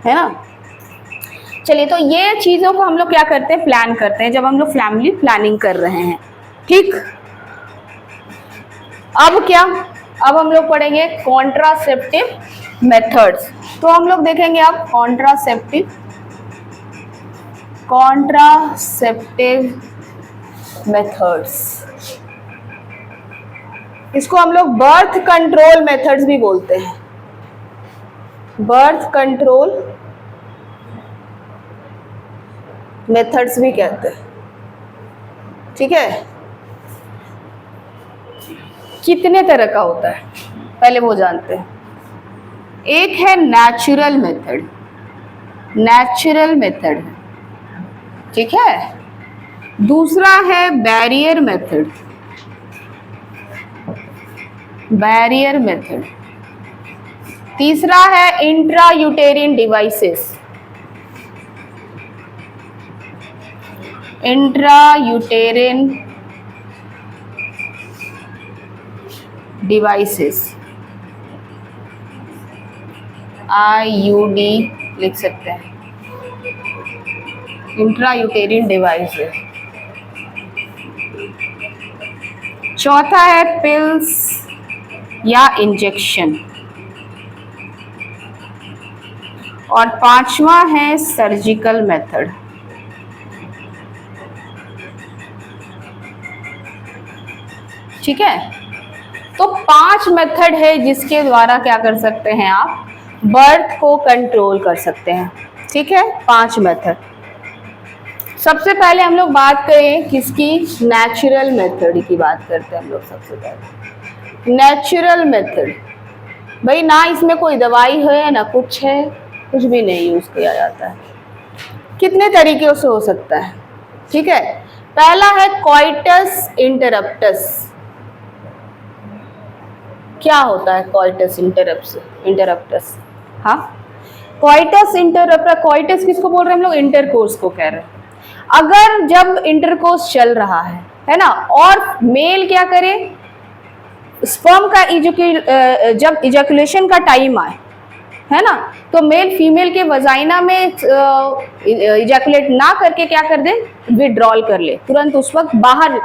है ना। चलिए, तो ये चीज़ों को हम लोग क्या करते हैं, प्लान करते हैं जब हम लोग फैमिली प्लानिंग कर रहे हैं, ठीक। अब हम लोग पढ़ेंगे कॉन्ट्रासेप्टिव मेथड्स। तो हम लोग देखेंगे अब कॉन्ट्रासेप्टिव मेथड्स, इसको हम लोग बर्थ कंट्रोल मेथड्स भी बोलते हैं, बर्थ कंट्रोल मेथड्स भी कहते हैं, ठीक है। कितने तरह का होता है पहले वो जानते हैं। एक है नेचुरल मेथड, ठीक है। दूसरा है बैरियर मेथड। तीसरा है इंट्रायूटेरिन डिवाइसेस, IUD लिख सकते हैं, इंट्रायूटेरिन डिवाइसेस। चौथा है पिल्स या इंजेक्शन, और 5वां है सर्जिकल मेथड। ठीक है, तो 5 मेथड है जिसके द्वारा क्या कर सकते हैं आप, बर्थ को कंट्रोल कर सकते हैं। ठीक है, 5 मेथड। सबसे पहले हम लोग बात करें किसकी, नेचुरल मेथड की बात करते हैं हम लोग। सबसे पहले नेचुरल मेथड, भाई ना इसमें कोई दवाई है ना कुछ है, कुछ भी नहीं यूज किया जाता है। कितने तरीके से हो सकता है, ठीक है। पहला है कोइटस इंटरप्टस। क्या होता है कोइटस इंटरप्टस? हाँ, कोइटस इंटरप्टस, कोइटस किसको बोल रहे हैं हम लोग? इंटरकोर्स को कह रहे हैं। अगर जब इंटरकोर्स चल रहा है ना, और मेल क्या करे, स्पर्म का जब इजैकुलेशन का टाइम आए, है ना, तो मेल फीमेल के वजाइना में इजैकुलेट ना करके क्या कर दे, विड्रॉल कर ले, तुरंत उस वक्त बाहर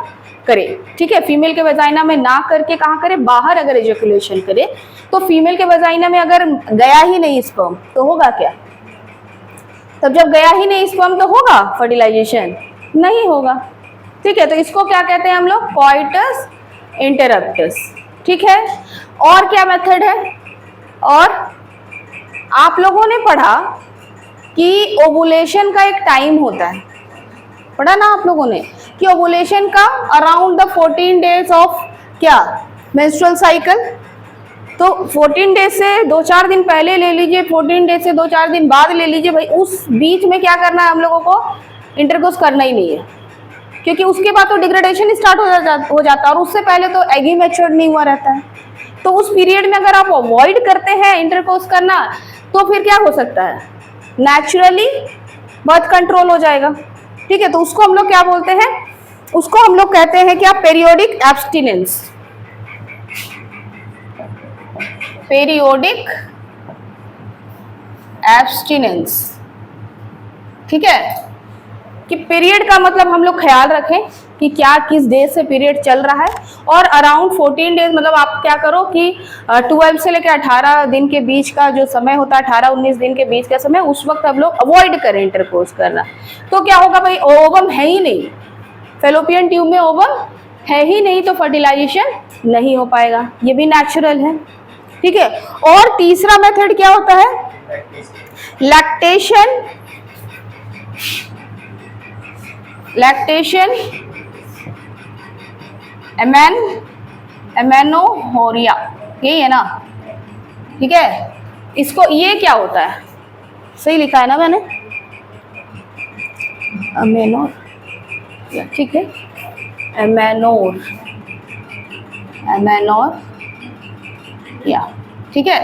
करे। ठीक है, फीमेल के वजाइना में ना करके कहाँ करे, बाहर अगर इजैकुलेशन करे, तो फीमेल के वजाइना में अगर गया ही नहीं स्पर्म तो होगा क्या? तब जब गया ही नहीं स्पर्म तो होगा फर्टिलाइजेशन? नहीं होगा। ठीक है, तो इसको क्या कहते हैं हम लोग? Coitus interruptus. ठीक है, और क्या मेथड है? और आप लोगों ने पढ़ा कि ओवुलेशन का एक टाइम होता है, पढ़ा ना आप लोगों ने कि ओवुलेशन का अराउंड द 14 डेज ऑफ क्या, मेंस्ट्रुअल साइकिल। तो 14 डेज से 2-4 दिन पहले ले लीजिए, 14 डेज से 2-4 दिन बाद ले लीजिए, भाई उस बीच में क्या करना है हम लोगों को? इंटरकोर्स करना ही नहीं है, क्योंकि उसके बाद तो डिग्रेडेशन स्टार्ट हो जाता है, और उससे पहले तो एग ही मैच्योर नहीं हुआ रहता है। तो उस पीरियड में अगर आप अवॉइड करते हैं इंटरकोर्स करना, तो फिर क्या हो सकता है? नेचुरली बर्थ कंट्रोल हो जाएगा। ठीक है, तो उसको हम लोग क्या बोलते हैं? उसको हम लोग कहते हैं क्या? Periodic abstinence. Periodic abstinence. ठीक है, कि पीरियड का मतलब हम लोग ख्याल रखें कि क्या किस डेज से पीरियड चल रहा है, और अराउंड 14 डेज मतलब आप क्या करो कि 12 से लेकर 18 दिन के बीच का जो समय होता है, 18-19 दिन के बीच का समय, उस वक्त हम लोग अवॉइड करें इंटरकोर्स करना। तो क्या होगा भाई? ओवम है ही नहीं, फेलोपियन ट्यूब में ओवम है ही नहीं, तो फर्टिलाइजेशन नहीं हो पाएगा। ये भी नेचुरल है। ठीक है, और तीसरा मेथड क्या होता है? लैक्टेशन। लैक्टेशन, एमेनोहोरिया, यही है ना? ठीक है, इसको ये क्या होता है? सही लिखा है ना मैंने? ठीक है, एमेनोर, ठीक है।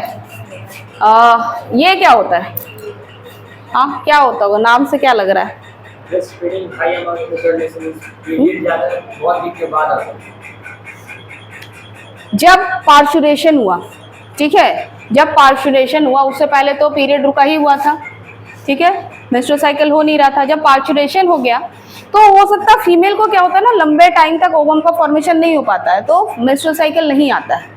ये क्या होता है? हाँ, क्या होता होगा? नाम से क्या लग रहा है? जब पार्चुरेशन हुआ, ठीक है, जब पार्चुरेशन हुआ, उससे पहले तो पीरियड रुका ही हुआ था। ठीक है, मेंस्ट्रुअल साइकिल हो नहीं रहा था। जब पार्चुरेशन हो गया तो हो सकता है फीमेल को क्या होता है ना, लंबे टाइम तक ओवम का फॉर्मेशन नहीं हो पाता है, तो मेंस्ट्रुअल साइकिल नहीं आता है।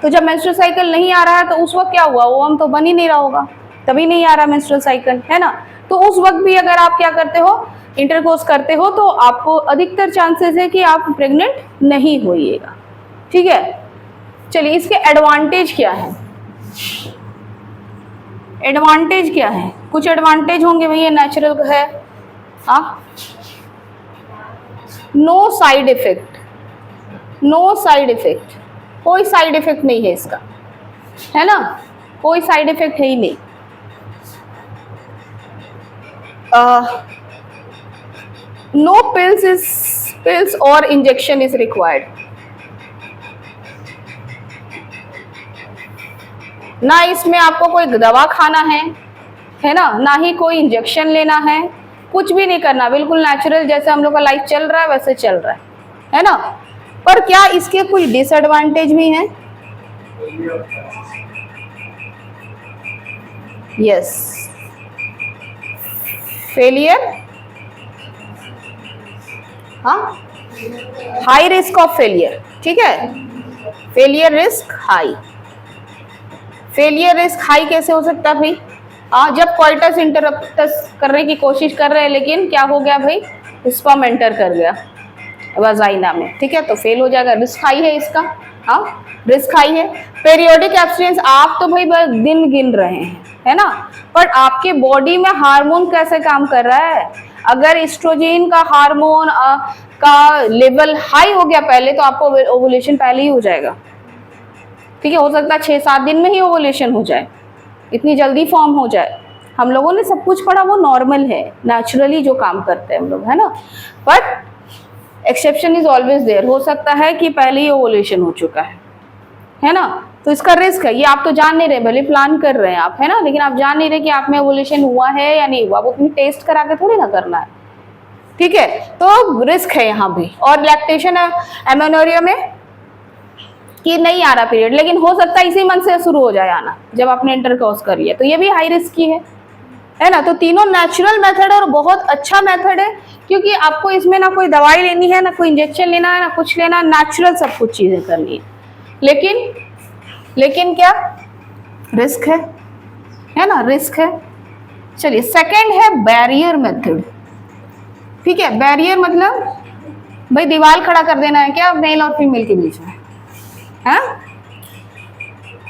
तो जब मेंस्ट्रुअल साइकिल नहीं आ रहा है तो उस वक्त क्या हुआ? ओवम तो बन ही नहीं रहा होगा, तभी नहीं आ रहा मेंस्ट्रुअल साइकिल, है ना? तो उस वक्त भी अगर आप क्या करते हो, इंटरकोर्स करते हो, तो आपको अधिकतर चांसेस है कि आप प्रेग्नेंट नहीं होइएगा। ठीक है, चलिए इसके एडवांटेज क्या है? एडवांटेज क्या है? कुछ एडवांटेज होंगे भैया, नेचुरल है। No side effect, no side effect, कोई साइड इफेक्ट नहीं है इसका, है ना? कोई साइड इफेक्ट है ही नहीं। नो पिल्स और इंजेक्शन इज रिक्वायर्ड। ना इसमें आपको कोई दवा खाना है ना, ना ही कोई इंजेक्शन लेना है, कुछ भी नहीं करना, बिल्कुल नेचुरल जैसे हम लोग का लाइफ चल रहा है वैसे चल रहा है ना? पर क्या इसके कुछ डिसएडवांटेज भी हैं? यस, फेलियर, हाँ, हाई रिस्क ऑफ फेलियर। ठीक है, failure risk high. Failure risk high कैसे हो सकता है भाई? जब कोइटस इंटरप्टस करने की कोशिश कर रहे हैं, लेकिन क्या हो गया भाई? स्पर्म एंटर कर गया वजाइना में। ठीक है, तो फेल हो जाएगा, रिस्क हाई है इसका। हाँ, रिस्क हाई है। पीरियोडिक एब्स्टिनेंस, आप तो भाई बस दिन गिन रहे हैं, है ना? पर आपके बॉडी में हार्मोन कैसे काम कर रहा है? अगर एस्ट्रोजन का हार्मोन का लेवल हाई हो गया पहले, तो आपको ओवुलेशन पहले ही हो जाएगा। ठीक है, हो सकता है 6-7 दिन में ही ओवुलेशन हो जाए, इतनी जल्दी फॉर्म हो जाए। हम लोगों ने सब कुछ पढ़ा, वो नॉर्मल है, नेचुरली जो काम करते हैं हम लोग, है ना? But exception is always there, हो सकता है कि पहले ही ओवुलेशन हो चुका है ना, तो इसका रिस्क है। ये आप तो जान नहीं रहे, भले प्लान कर रहे हैं आप, है ना, लेकिन आप जान नहीं रहे कि आप में ओवुलेशन हुआ है या नहीं हुआ, वो अपनी टेस्ट करा के थोड़ी ना करना है, ठीक है। तो रिस्क है यहाँ भी। और लैक्टेशन एमेनोरिया में कि नहीं आ रहा पीरियड, लेकिन हो सकता है इसी मंथ से शुरू हो जाए आना जब आपने इंटरकोर्स कर लिया, तो ये भी हाई रिस्क की है ना। तो तीनों नेचुरल मेथड है और बहुत अच्छा मेथड है, क्योंकि आपको इसमें ना कोई दवाई लेनी है, ना कोई इंजेक्शन लेना है, ना कुछ लेना, नेचुरल सब कुछ चीजें करनी है। लेकिन क्या रिस्क है ना, रिस्क है। चलिए सेकंड है बैरियर मेथड, ठीक है। बैरियर मतलब भाई दीवार खड़ा कर देना है क्या मेल और फीमेल के बीच में, हाँ,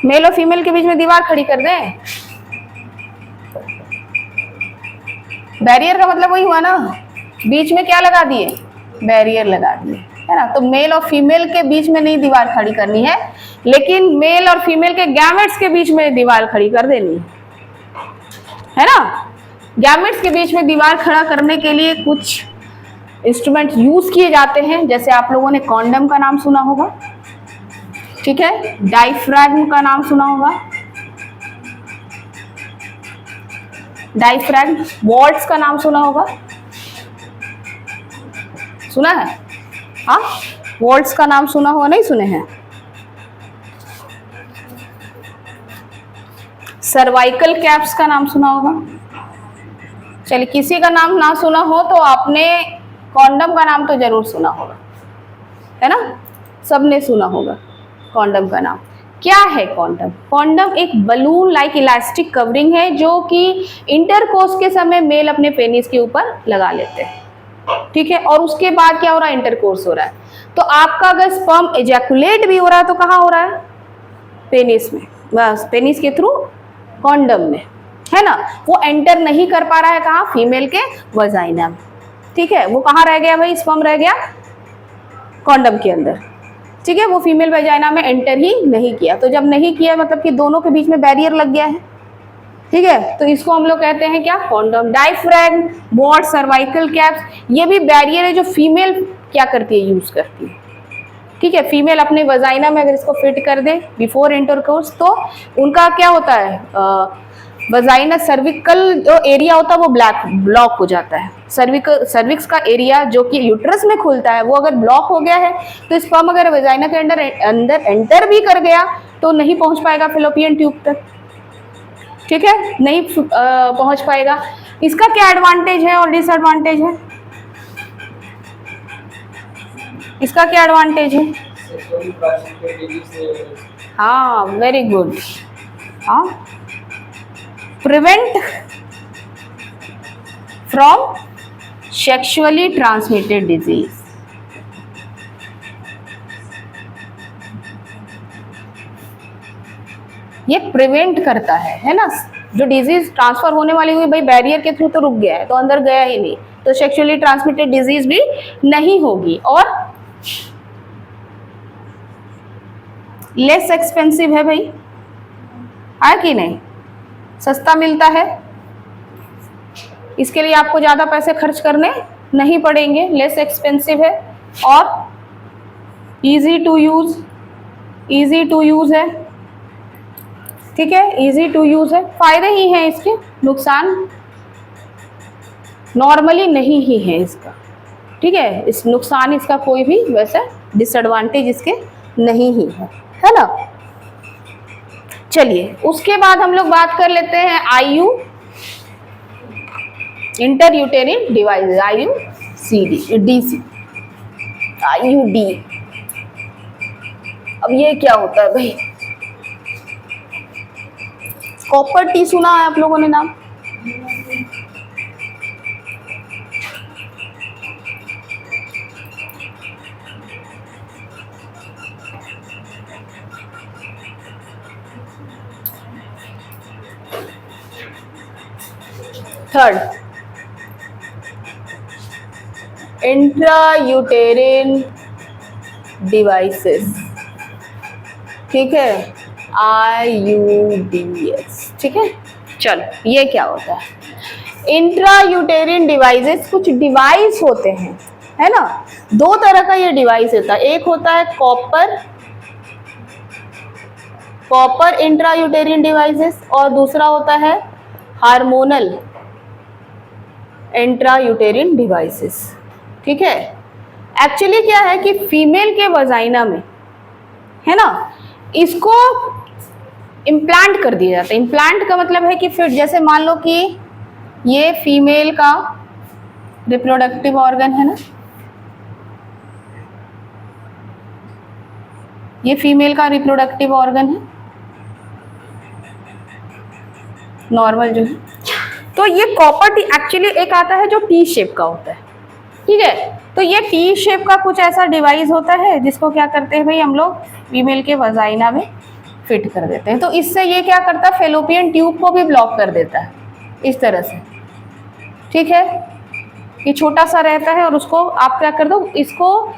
मेल और फीमेल के बीच में दीवार खड़ी कर दें। बैरियर का मतलब वही हुआ ना, बीच में क्या लगा दिए, बैरियर लगा दिए, है ना। तो मेल और फीमेल के बीच में नहीं दीवार खड़ी करनी है, लेकिन मेल और फीमेल के गैमेट्स के बीच में दीवार खड़ी कर देनी है ना। गैमेट्स के बीच में दीवार खड़ा करने के लिए कुछ इंस्ट्रूमेंट यूज किए जाते हैं, जैसे आप लोगों ने कॉन्डम का नाम सुना होगा, ठीक है, डायफ्रैगम का नाम सुना होगा, डायफ्रैगम, वॉल्ट्स का नाम सुना होगा, सुना है, हाँ, वॉल्ट्स का नाम सुना होगा, नहीं सुने हैं। सर्वाइकल कैप्स का नाम सुना होगा। चलिए किसी का नाम ना सुना हो तो आपने कॉन्डम का नाम तो जरूर सुना होगा, है ना, सबने सुना होगा कॉन्डम का नाम। क्या है कॉन्डम? कॉन्डम एक बलून लाइक इलास्टिक कवरिंग है जो कि इंटरकोर्स के समय मेल अपने पेनिस के ऊपर लगा लेते हैं, ठीक है। और उसके बाद क्या हो रहा है, इंटरकोर्स हो रहा है। तो आपका अगर स्पर्म एजैकुलेट भी हो रहा है तो कहाँ हो रहा है, पेनिस में, बस पेनिस के थ्रू कॉन्डम में, है ना। वो एंटर नहीं कर पा रहा है कहाँ, फीमेल के वजाइना में, ठीक है। वो कहाँ रह गया भाई, स्पर्म रह गया कॉन्डम के अंदर, ठीक है। वो फीमेल वजाइना में एंटर ही नहीं किया। तो जब नहीं किया मतलब कि दोनों के बीच में बैरियर लग गया है, ठीक है। तो इसको हम लोग कहते हैं क्या, condom. Diaphragm, vault, cervical caps, ये भी बैरियर है जो फीमेल क्या करती है, यूज करती है, ठीक है। फीमेल अपने वजाइना में अगर इसको फिट कर दे बिफोर इंटरकोर्स तो उनका क्या होता है, वजाइना सर्विकल जो एरिया होता है वो ब्लॉक हो जाता है। सर्विक्स का एरिया जो कि यूट्रस में खुलता है वो अगर ब्लॉक हो गया है तो स्पर्म अगर वजाइना के अंदर एंटर भी कर गया तो नहीं पहुंच पाएगा फेलोपियन ट्यूब तक, ठीक है, नहीं पहुंच पाएगा। इसका क्या एडवांटेज है और डिसएडवांटेज है, इसका क्या एडवांटेज है? हाँ, वेरी गुड, हाँ, prevent from sexually transmitted disease. ये प्रिवेंट करता है ना, जो डिजीज ट्रांसफर होने वाली हुई भाई बैरियर के थ्रू तो रुक गया है, तो अंदर गया ही नहीं, तो सेक्सुअली ट्रांसमिटेड डिजीज भी नहीं होगी। और लेस एक्सपेंसिव है भाई, है कि नहीं, सस्ता मिलता है, इसके लिए आपको ज्यादा पैसे खर्च करने नहीं पड़ेंगे, लेस एक्सपेंसिव है और इजी टू यूज है, ठीक है, इजी टू यूज है। फायदे ही हैं इसके, नुकसान नॉर्मली नहीं ही है इसका, ठीक है। इस नुकसान इसका कोई भी वैसे डिसएडवांटेज इसके नहीं ही है ना। चलिए उसके बाद हम लोग बात कर लेते हैं आईयू, इंटर यूटेरिन डिवाइस, आईयूडी। अब ये क्या होता है भाई, कॉपर टी सुना है आप लोगों ने नाम? थर्ड, इंट्रायूटेरिन डिवाइसेस, ठीक है, IUDs, ठीक है। चलो ये क्या होता है, इंट्रायूटेरिन डिवाइसेस कुछ डिवाइस होते हैं है ना। दो तरह का ये डिवाइस होता है, एक होता है कॉपर इंट्रायूटेरिन डिवाइसेस और दूसरा होता है हार्मोनल इंट्रायूटेरिन डिवाइसेस। ठीक है, एक्चुअली क्या है कि फीमेल के वजाइना में, है ना, इसको इम्प्लांट कर दिया जाता है। इम्प्लांट का मतलब है कि फिर जैसे मान लो कि ये फीमेल का रिप्रोडक्टिव ऑर्गन है ना, ये फीमेल का रिप्रोडक्टिव ऑर्गन है नॉर्मल जो है, तो ये कॉपर एक्चुअली एक आता है जो टी शेप का होता है। ठीक है, तो ये टी शेप का कुछ ऐसा डिवाइस होता है जिसको क्या करते हैं भाई हम लोग फीमेल के वजाइना में फिट कर देते हैं। तो इससे ये क्या करता है, फेलोपियन ट्यूब को भी ब्लॉक कर देता है इस तरह से। ठीक है, ये छोटा सा रहता है और उसको आप क्या कर दो, इसको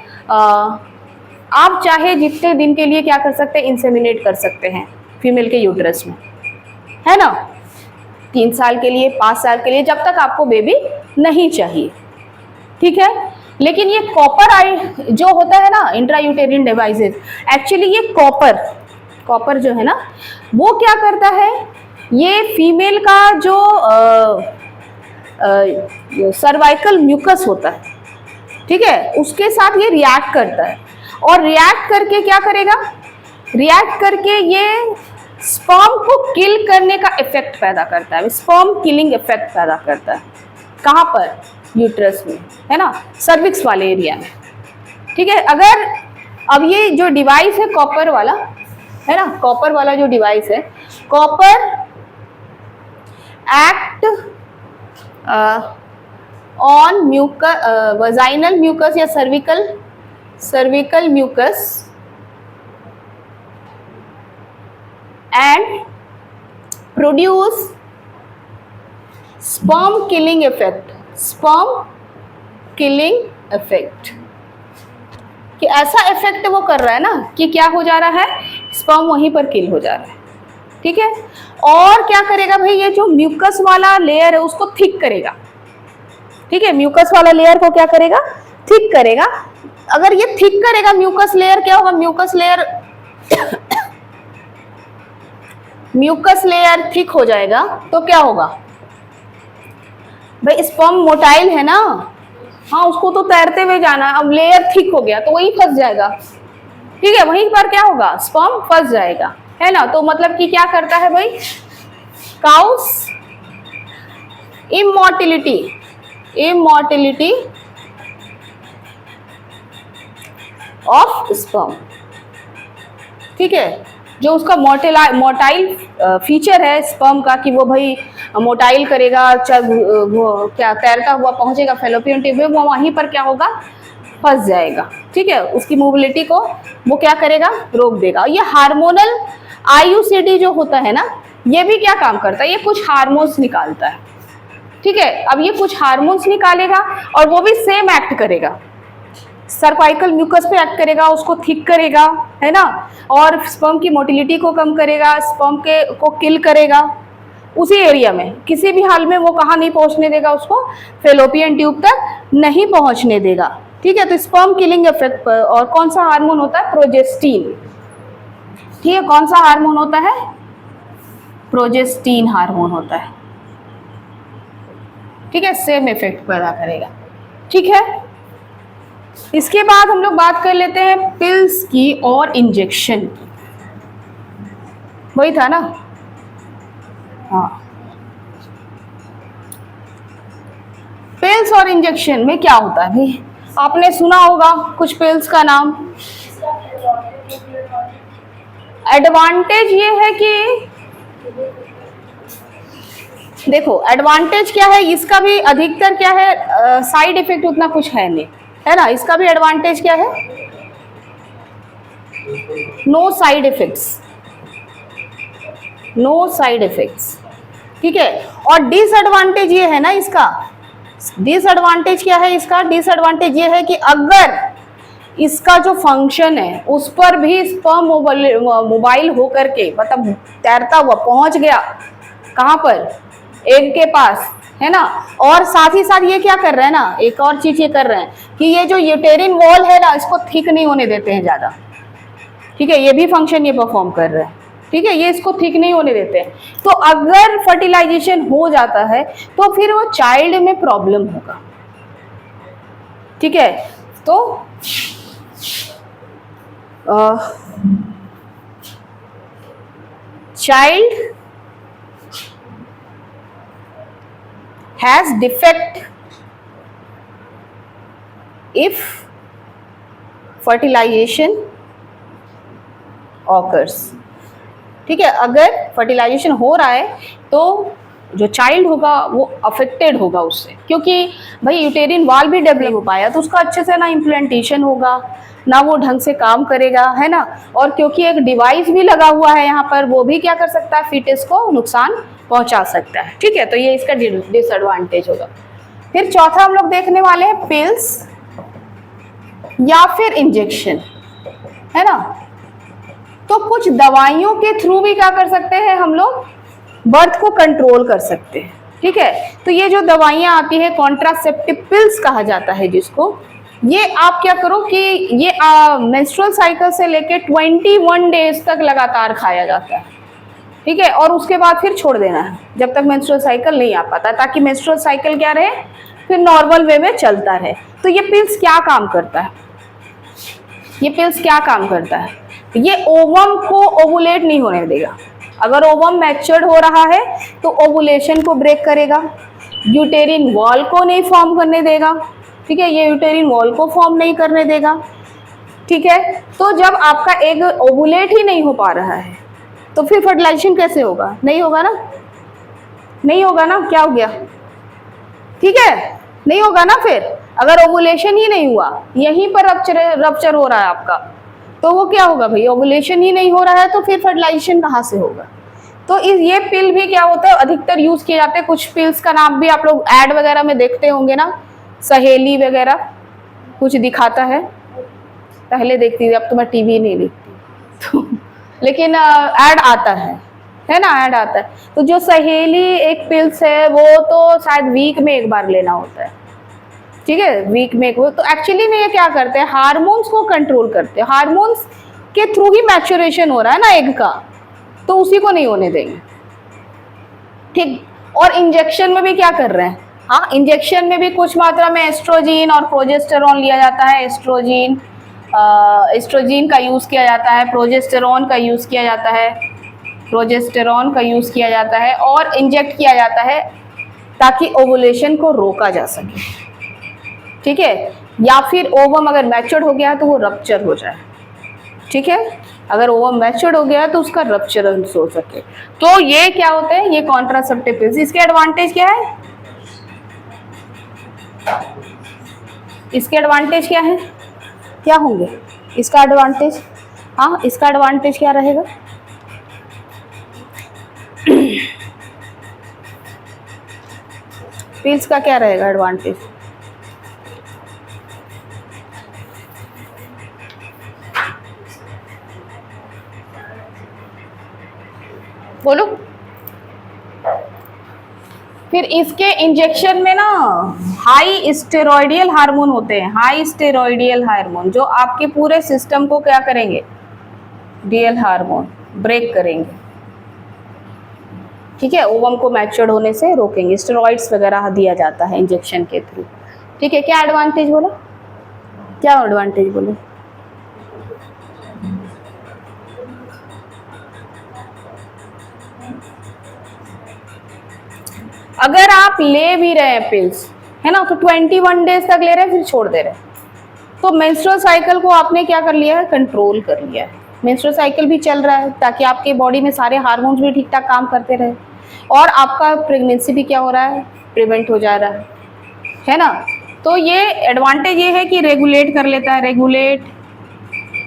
आप चाहे जितने दिन के लिए क्या कर सकते हैं, इंसेमिनेट कर सकते हैं फीमेल के यूट्रस में, है ना, 3 साल के लिए, 5 साल के लिए, जब तक आपको बेबी नहीं चाहिए। ठीक है, लेकिन ये कॉपर जो होता है ना इंट्रायूटेरिन डिवाइसेस, एक्चुअली ये कॉपर जो है ना वो क्या करता है, ये फीमेल का जो सर्वाइकल म्यूकस होता है, ठीक है, उसके साथ ये रिएक्ट करता है और रिएक्ट करके क्या करेगा, रिएक्ट करके ये स्पर्म को किल करने का इफेक्ट पैदा करता है, स्पर्म किलिंग इफेक्ट पैदा करता है। कहाँ पर, यूट्रस में, है ना, सर्विक्स वाले एरिया में। ठीक है, अगर अब ये जो डिवाइस है कॉपर वाला, है ना, कॉपर वाला जो डिवाइस है, copper act on mucus, vaginal mucus या cervical mucus and produce sperm killing effect, कि ऐसा इफेक्ट वो कर रहा है ना कि क्या हो जा रहा है, स्पर्म वहीं पर किल हो जा रहा है। ठीक है, और क्या करेगा भाई, ये जो म्यूकस वाला लेयर है उसको थिक करेगा। ठीक है, म्यूकस वाला लेयर को क्या करेगा, थिक करेगा। अगर ये थिक करेगा म्यूकस लेयर, क्या होगा, म्यूकस लेयर थिक हो जाएगा तो क्या होगा भाई, स्पर्म मोटाइल है ना, हाँ, उसको तो तैरते हुए जाना है। अब लेयर थिक हो गया तो वहीं फंस जाएगा। ठीक है, वहीं पर क्या होगा, स्पर्म फंस जाएगा, है ना। तो मतलब कि क्या करता है भाई, काउस इमोर्टिलिटी ऑफ स्पर्म। ठीक है, जो उसका मोटाइल फीचर है स्पर्म का कि वो भाई मोटाइल करेगा, वो क्या तैरता हुआ पहुंचेगा फेलोपियन ट्यूब में, वो वहीं पर क्या होगा, फंस जाएगा। ठीक है, उसकी मोबिलिटी को वो क्या करेगा, रोक देगा। ये हार्मोनल IUCD जो होता है ना, ये भी क्या काम करता है, ये कुछ हार्मोन्स निकालता है। ठीक है, अब ये कुछ हार्मोन्स निकालेगा और वो भी सेम एक्ट करेगा, सर्वाइकल म्यूकस पे एक्ट करेगा, उसको थिक करेगा, है ना, और स्पर्म की मोटिलिटी को कम करेगा, स्पर्म को किल करेगा उसी एरिया में। किसी भी हाल में वो कहाँ नहीं पहुंचने देगा, उसको फेलोपियन ट्यूब तक नहीं पहुंचने देगा। ठीक है, तो स्पर्म किलिंग इफेक्ट पर, और कौन सा हार्मोन होता है, प्रोजेस्टीन। ठीक है, कौन सा हार्मोन होता है, प्रोजेस्टीन हार्मोन होता है। ठीक है, सेम इफेक्ट पैदा करेगा। ठीक है, इसके बाद हम लोग बात कर लेते हैं पिल्स की और इंजेक्शन की। वही था ना, हाँ, पिल्स और इंजेक्शन में क्या होता है भाई, आपने सुना होगा कुछ पिल्स का नाम। एडवांटेज ये है कि देखो, एडवांटेज क्या है इसका भी, अधिकतर क्या है, साइड इफेक्ट उतना कुछ है नहीं, है ना। इसका भी एडवांटेज क्या है, नो साइड इफेक्ट्स। ठीक है, और डिसएडवांटेज ये है ना इसका, डिसएडवांटेज क्या है इसका, डिसएडवांटेज ये है कि अगर इसका जो फंक्शन है उस पर भी स्पर्म मोबाइल होकर के, मतलब तैरता हुआ पहुंच गया कहाँ पर, एग के पास, है ना। और साथ ही साथ ये क्या कर रहे हैं ना, एक और चीज ये कर रहे हैं कि ये जो यूटेरिन वॉल है ना, इसको थिक नहीं होने देते हैं ज्यादा, ठीक है, ये भी फंक्शन ये परफॉर्म कर रहे हैं, ठीक है, ये इसको थिक नहीं होने देते हैं। तो अगर फर्टिलाइजेशन हो जाता है तो फिर वो चाइल्ड में प्रॉब्लम होगा, ठीक है। तो child has defect if fertilization occurs, ठीक है। अगर फर्टिलाइजेशन हो रहा है तो जो चाइल्ड होगा वो अफेक्टेड होगा उससे, क्योंकि भाई यूटेरिन वॉल भी डेवलप हो पाया तो उसका अच्छे से ना इम्प्लांटेशन होगा, ना वो ढंग से काम करेगा, है ना। और क्योंकि एक डिवाइस भी लगा हुआ है यहाँ पर, वो भी क्या कर सकता है, फीटस को नुकसान पहुंचा सकता है, ठीक है। तो ये इसका डिसएडवांटेज होगा। फिर चौथा हम लोग देखने वाले हैं पिल्स या फिर इंजेक्शन, है ना। तो कुछ दवाइयों के थ्रू भी क्या कर सकते हैं हम लोग, बर्थ को कंट्रोल कर सकते हैं, ठीक है। तो ये जो दवाइयां आती है कॉन्ट्रासेप्टिव पिल्स कहा जाता है जिसको, ये आप क्या करो कि ये मेंस्ट्रुअल साइकिल से लेके 21 डेज तक लगातार खाया जाता है, ठीक है। और उसके बाद फिर छोड़ देना है जब तक मेंस्ट्रुअल साइकिल नहीं आ पाता, ताकि मेंस्ट्रुअल साइकिल क्या रहे, फिर नॉर्मल वे में चलता रहे। तो ये पिल्स क्या काम करता है, ये पिल्स क्या काम करता है, ये ओवम को ओवुलेट नहीं होने देगा। अगर ओवम मैच्योर्ड हो रहा है तो ओवुलेशन को ब्रेक करेगा, यूटेरिन वॉल को नहीं फॉर्म करने देगा, ठीक है, ये यूटेरिन वॉल को फॉर्म नहीं करने देगा, ठीक है। तो जब आपका एग ओवुलेट ही नहीं हो पा रहा है तो फिर फर्टिलाइजेशन कैसे होगा, नहीं होगा ना, नहीं होगा ना, क्या हो गया, ठीक है, नहीं होगा ना। फिर अगर ओवुलेशन ही नहीं हुआ, यहीं पर रप्चर हो रहा है आपका, तो वो क्या होगा भाई, ओवुलेशन ही नहीं हो रहा है तो फिर फर्टिलाइजेशन कहाँ से होगा। तो ये पिल भी क्या होता है, अधिकतर यूज किए जाते हैं। कुछ पिल्स का नाम भी आप लोग ऐड वगैरह में देखते होंगे ना, सहेली वगैरह कुछ दिखाता है, पहले देखती थी, अब तो मैं टीवी नहीं देखती तो लेकिन ऐड आता है ना, ऐड आता है। तो जो सहेली एक पिल्स है वो तो शायद वीक में एक बार लेना होता है, ठीक है, वीक में। वो तो एक्चुअली में ये क्या करते हैं, हार्मोन्स को कंट्रोल करते हैं, हार्मोन्स के थ्रू ही मैच्योरेशन हो रहा है ना एग का, तो उसी को नहीं होने देंगे, ठीक। और इंजेक्शन में भी क्या कर रहे हैं, हाँ, इंजेक्शन में भी कुछ मात्रा में एस्ट्रोजीन और प्रोजेस्टेरॉन लिया जाता है। एस्ट्रोजीन का यूज़ किया जाता है, प्रोजेस्टेरॉन का यूज़ किया जाता है, प्रोजेस्टेरॉन का यूज़ किया जाता है और इंजेक्ट किया जाता है ताकि ओवुलेशन को रोका जा सके, ठीक है। या फिर ओवम अगर मैच्योर्ड हो गया तो वो रप्चर हो जाए, ठीक है, अगर ओवम मैच्योर्ड हो गया तो उसका रप्चर हो सके। तो ये क्या होते हैं, ये कॉन्ट्रासेप्टिव पिल्स। इसके एडवांटेज क्या है, इसके एडवांटेज क्या है, क्या होंगे इसका एडवांटेज, हाँ, इसका एडवांटेज क्या रहेगा, पिल्स का क्या रहेगा एडवांटेज, बोलो। फिर इसके इंजेक्शन में ना हाई स्टेरॉइडियल हार्मोन होते हैं, हाई स्टेरॉइडियल हार्मोन जो आपके पूरे सिस्टम को क्या करेंगे, डीएल हार्मोन ब्रेक करेंगे, ठीक है, ओवम को मैच्योर्ड होने से रोकेंगे। स्टेरॉइड्स वगैरह दिया जाता है इंजेक्शन के थ्रू, ठीक है। क्या एडवांटेज बोला, क्या एडवांटेज बोले, अगर आप ले भी रहे हैं पिल्स, है ना, तो 21 डेज तक ले रहे हैं फिर छोड़ दे रहे हैं, तो मेंस्ट्रुअल साइकिल को आपने क्या कर लिया है, कंट्रोल कर लिया है। मेंस्ट्रुअल साइकिल भी चल रहा है ताकि आपके बॉडी में सारे हार्मोन्स भी ठीक ठाक काम करते रहे और आपका प्रेगनेंसी भी क्या हो रहा है, प्रिवेंट हो जा रहा है ना। तो ये एडवांटेज ये है कि रेगुलेट कर लेता है, रेगुलेट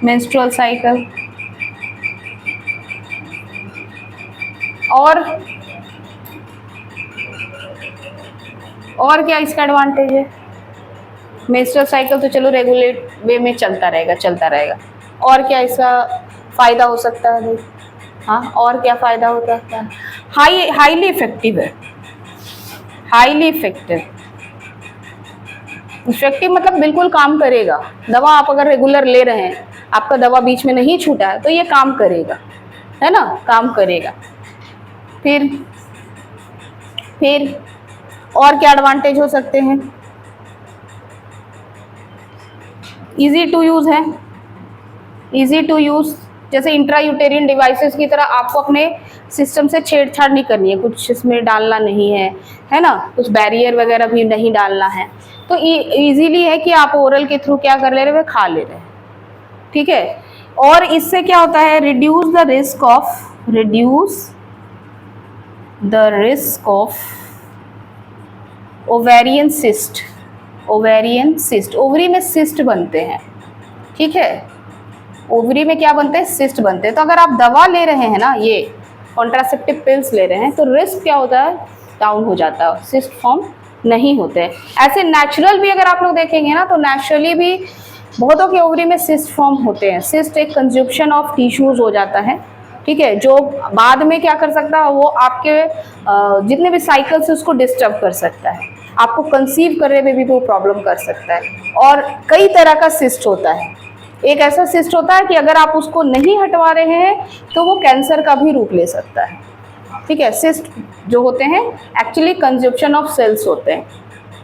मेंस्ट्रुअल साइकिल। और क्या इसका एडवांटेज है, मेंस्ट्रुअल साइकिल तो चलो रेगुलेट वे में चलता रहेगा। और क्या इसका फ़ायदा हो सकता है भाई, हाँ, और क्या फ़ायदा हो सकता है, हाईली इफेक्टिव है, हाईली इफेक्टिव। इफेक्टिव मतलब बिल्कुल काम करेगा। दवा आप अगर रेगुलर ले रहे हैं, आपका दवा बीच में नहीं छूटा है, तो ये काम करेगा, है ना, काम करेगा। फिर और क्या एडवांटेज हो सकते हैं? इजी टू यूज़ है, इजी टू यूज़। जैसे इंट्रायूटेरियन डिवाइसेस की तरह आपको अपने सिस्टम से छेड़छाड़ नहीं करनी है, कुछ इसमें डालना नहीं है ना, कुछ बैरियर वगैरह भी नहीं डालना है। तो इजीली है कि आप ओरल के थ्रू क्या कर ले रहे हैं, खा ले रहे हैं, ठीक है। और इससे क्या होता है, reduce the risk of ovarian cyst. Ovary में सिस्ट बनते हैं, ठीक है, ओवरी में क्या बनते हैं, सिस्ट बनते हैं। तो अगर आप दवा ले रहे हैं ना, ये कॉन्ट्रासेप्टिव पिल्स ले रहे हैं, तो रिस्क क्या होता है, डाउन हो जाता है, सिस्ट फॉर्म नहीं होते हैं। ऐसे नेचुरल भी अगर आप लोग देखेंगे ना, तो नेचुरली भी बहुतों के ओवरी में सिस्ट फॉर्म होते हैं। सिस्ट एक कंजप्शन ऑफ टिश्यूज हो जाता है, ठीक है, जो बाद में क्या कर सकता है, वो आपके जितने भी साइकिल्स उसको डिस्टर्ब कर सकता है, आपको कंसीव करने में भी वो प्रॉब्लम कर सकता है। और कई तरह का सिस्ट होता है। एक ऐसा सिस्ट होता है कि अगर आप उसको नहीं हटवा रहे हैं तो वो कैंसर का भी रूप ले सकता है, ठीक है। सिस्ट जो होते हैं एक्चुअली कंजप्शन ऑफ सेल्स होते हैं,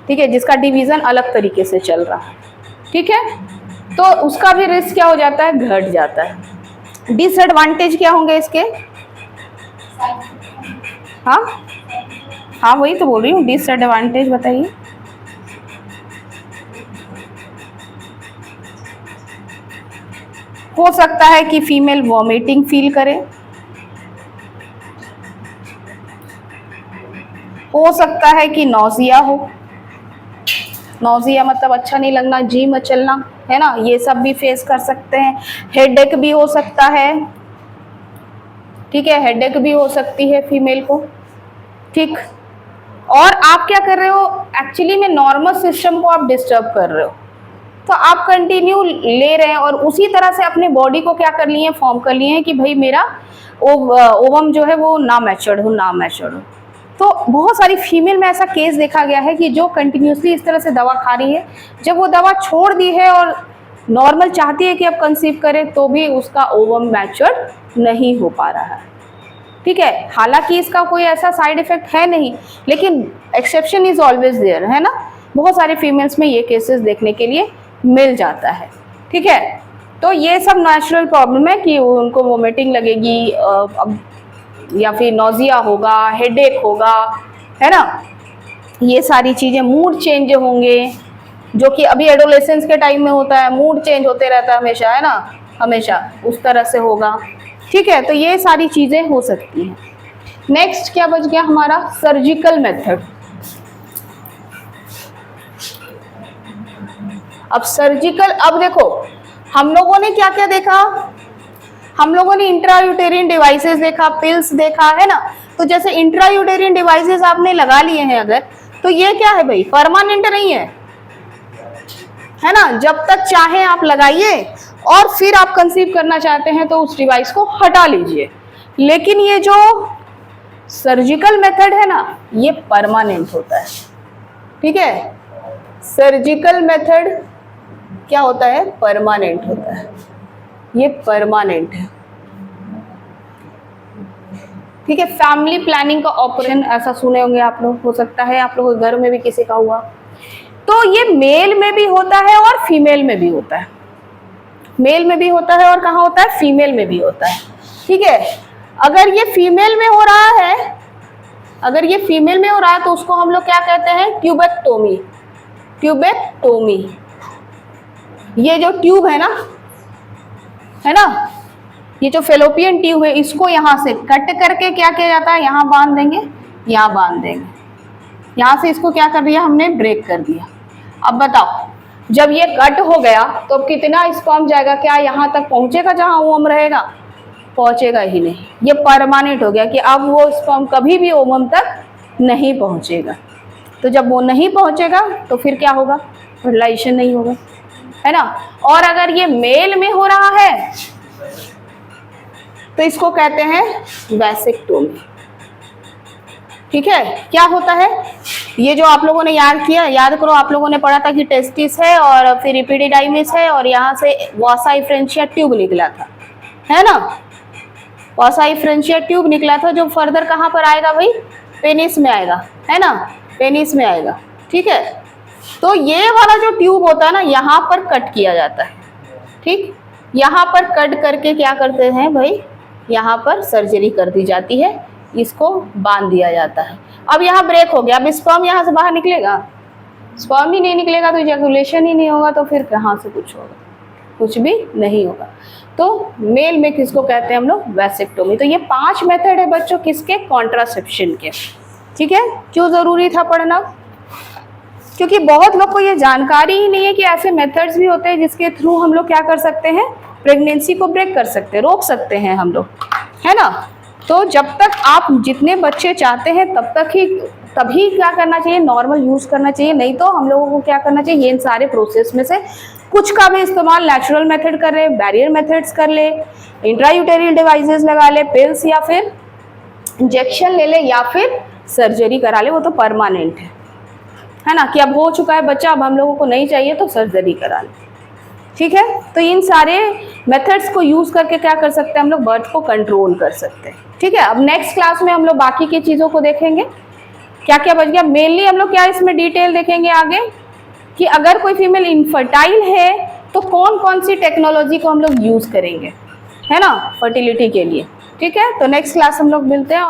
ठीक है, जिसका डिवीज़न अलग तरीके से चल रहा है, ठीक है। तो उसका भी रिस्क क्या हो जाता है, घट जाता है। डिसएडवांटेज क्या होंगे इसके? हाँ वही तो बोल रही हूँ, डिसएडवांटेज बताइए। हो सकता है कि फीमेल वॉमिटिंग फील करे, हो सकता है कि नौजिया हो। नौजिया मतलब अच्छा नहीं लगना, जी मचलना, है ना, ये सब भी फेस कर सकते हैं। हेडेक भी हो सकता है, ठीक है, हेडेक भी हो सकती है फीमेल को, ठीक। और आप क्या कर रहे हो, एक्चुअली में नॉर्मल सिस्टम को आप डिस्टर्ब कर रहे हो। तो आप कंटिन्यू ले रहे हैं और उसी तरह से अपने बॉडी को क्या कर लिए हैं, फॉर्म कर लिए हैं कि भाई मेरा ओवम जो है वो ना मैच्योर्ड हो। तो बहुत सारी फीमेल में ऐसा केस देखा गया है कि जो कंटिन्यूसली इस तरह से दवा खा रही है, जब वो दवा छोड़ दी है और नॉर्मल चाहती है कि अब कंसीव करे, तो भी उसका ओवम मैच्योर्ड नहीं हो पा रहा है, ठीक है। हालांकि इसका कोई ऐसा साइड इफेक्ट है नहीं, लेकिन एक्सेप्शन इज ऑलवेज देयर, है ना। बहुत सारे फीमेल्स में ये केसेस देखने के लिए मिल जाता है, ठीक है। तो ये सब नेचुरल प्रॉब्लम है कि उनको वोमिटिंग लगेगी, या फिर नौजिया होगा, हेडेक होगा, है ना, ये सारी चीज़ें। मूड चेंज होंगे, जो कि अभी एडोलेसेंस के टाइम में होता है, मूड चेंज होते रहता है हमेशा, है ना, हमेशा उस तरह से होगा, ठीक है। तो ये सारी चीज़ें हो सकती हैं। नेक्स्ट क्या बच गया हमारा, सर्जिकल मेथड। अब सर्जिकल, अब देखो हम लोगों ने क्या क्या देखा, हम लोगों ने इंट्रायूटेरियन डिवाइसेस देखा, पिल्स देखा, है ना। तो जैसे इंट्रायूटेरियन डिवाइसेस आपने लगा लिए हैं अगर, तो ये क्या है भाई, परमानेंट नहीं है ना। जब तक चाहे आप लगाइए और फिर आप कंसीव करना चाहते हैं तो उस डिवाइस को हटा लीजिए। लेकिन ये जो सर्जिकल मेथड है ना, ये परमानेंट होता है, ठीक है। सर्जिकल मेथड क्या होता है, परमानेंट होता है, ये परमानेंट है, ठीक है। फैमिली प्लानिंग का ऑपरेशन ऐसा सुने होंगे आप लोग, हो सकता है आप लोगों के घर में भी किसी का हुआ। तो ये मेल में भी होता है और फीमेल में भी होता है, मेल में भी होता है और कहाँ होता है, फीमेल में भी होता है, ठीक है। अगर ये फीमेल में हो रहा है, अगर ये फीमेल में हो रहा है तो उसको हम लोग क्या कहते हैं, ट्यूबेक्टोमी। ट्यूबेक्टोमी, ये जो ट्यूब है ना, ये जो फेलोपियन ट्यूब है, इसको यहाँ से कट करके क्या किया जाता है, यहाँ बांध देंगे, यहाँ बांध देंगे, यहाँ से इसको क्या कर दिया हमने, ब्रेक कर दिया। अब बताओ, जब ये कट हो गया तो अब कितना स्पर्म जाएगा, क्या यहाँ तक पहुँचेगा जहाँ ओवम रहेगा, पहुँचेगा ही नहीं। ये परमानेंट हो गया कि अब वो स्पर्म कभी भी ओवम तक नहीं पहुँचेगा। तो जब वो नहीं पहुँचेगा तो फिर क्या होगा, फर्टिलाइजेशन नहीं होगा, है ना। और अगर ये मेल में हो रहा है तो इसको कहते हैं वैसेक्टोमी, ठीक है, क्या होता है ये जो आप लोगों ने याद किया, याद करो, आप लोगों ने पढ़ा था कि टेस्टिस है और फिर एपिडिडाइमिस है और यहाँ से वसा एफ्रेंशिया ट्यूब निकला था, है ना, वसा एफ्रेंशिया ट्यूब निकला था जो फर्दर कहाँ पर आएगा भाई, पेनिस में आएगा, है ना, पेनिस में आएगा। ठीक है, तो ये वाला जो ट्यूब होता है ना यहाँ पर कट किया जाता है। ठीक, यहाँ पर कट करके क्या करते हैं भाई, यहाँ पर सर्जरी कर दी जाती है, इसको बांध दिया जाता है। अब यहाँ ब्रेक हो गया, अब स्पर्म यहाँ से बाहर निकलेगा, स्पर्म ही नहीं निकलेगा तो इजैकुलेशन ही नहीं होगा, तो फिर कहाँ से कुछ होगा, कुछ भी नहीं होगा। तो मेल में किसको कहते हैं हम लोग, वैसेक्टोमी। तो ये 5 मेथड है बच्चों किसके, कॉन्ट्रासेप्शन के। ठीक है, क्यों जरूरी था पढ़ना, क्योंकि बहुत लोग को ये जानकारी ही नहीं है कि ऐसे मेथड्स भी होते हैं जिसके थ्रू हम लोग क्या कर सकते हैं, प्रेगनेंसी को ब्रेक कर सकते हैं, रोक सकते हैं हम लोग, है ना। तो जब तक आप जितने बच्चे चाहते हैं तभी क्या करना चाहिए, नॉर्मल यूज करना चाहिए, नहीं तो हम लोगों को क्या करना चाहिए, इन सारे प्रोसेस में से कुछ का भी इस्तेमाल नेचुरल मेथड कर ले, बैरियर मेथड्स कर ले, इंट्रायूटेरियल डिवाइसेस लगा ले, पिल्स या फिर इंजेक्शन ले ले या फिर सर्जरी करा ले, वो तो परमानेंट है ना, कि अब हो चुका है बच्चा, अब हम लोगों को नहीं चाहिए तो सर्जरी करा ले। ठीक है, तो इन सारे मेथड्स को यूज करके क्या कर सकते हैं हम लोग, बर्थ को कंट्रोल कर सकते हैं। ठीक है, अब नेक्स्ट क्लास में हम लोग बाकी की चीज़ों को देखेंगे, क्या क्या बच गया। मेनली हम लोग क्या इसमें डिटेल देखेंगे आगे कि अगर कोई फीमेल इनफर्टाइल है तो कौन कौन सी टेक्नोलॉजी को हम लोग यूज़ करेंगे, है ना, फर्टिलिटी के लिए। ठीक है, तो नेक्स्ट क्लास हम लोग मिलते हैं।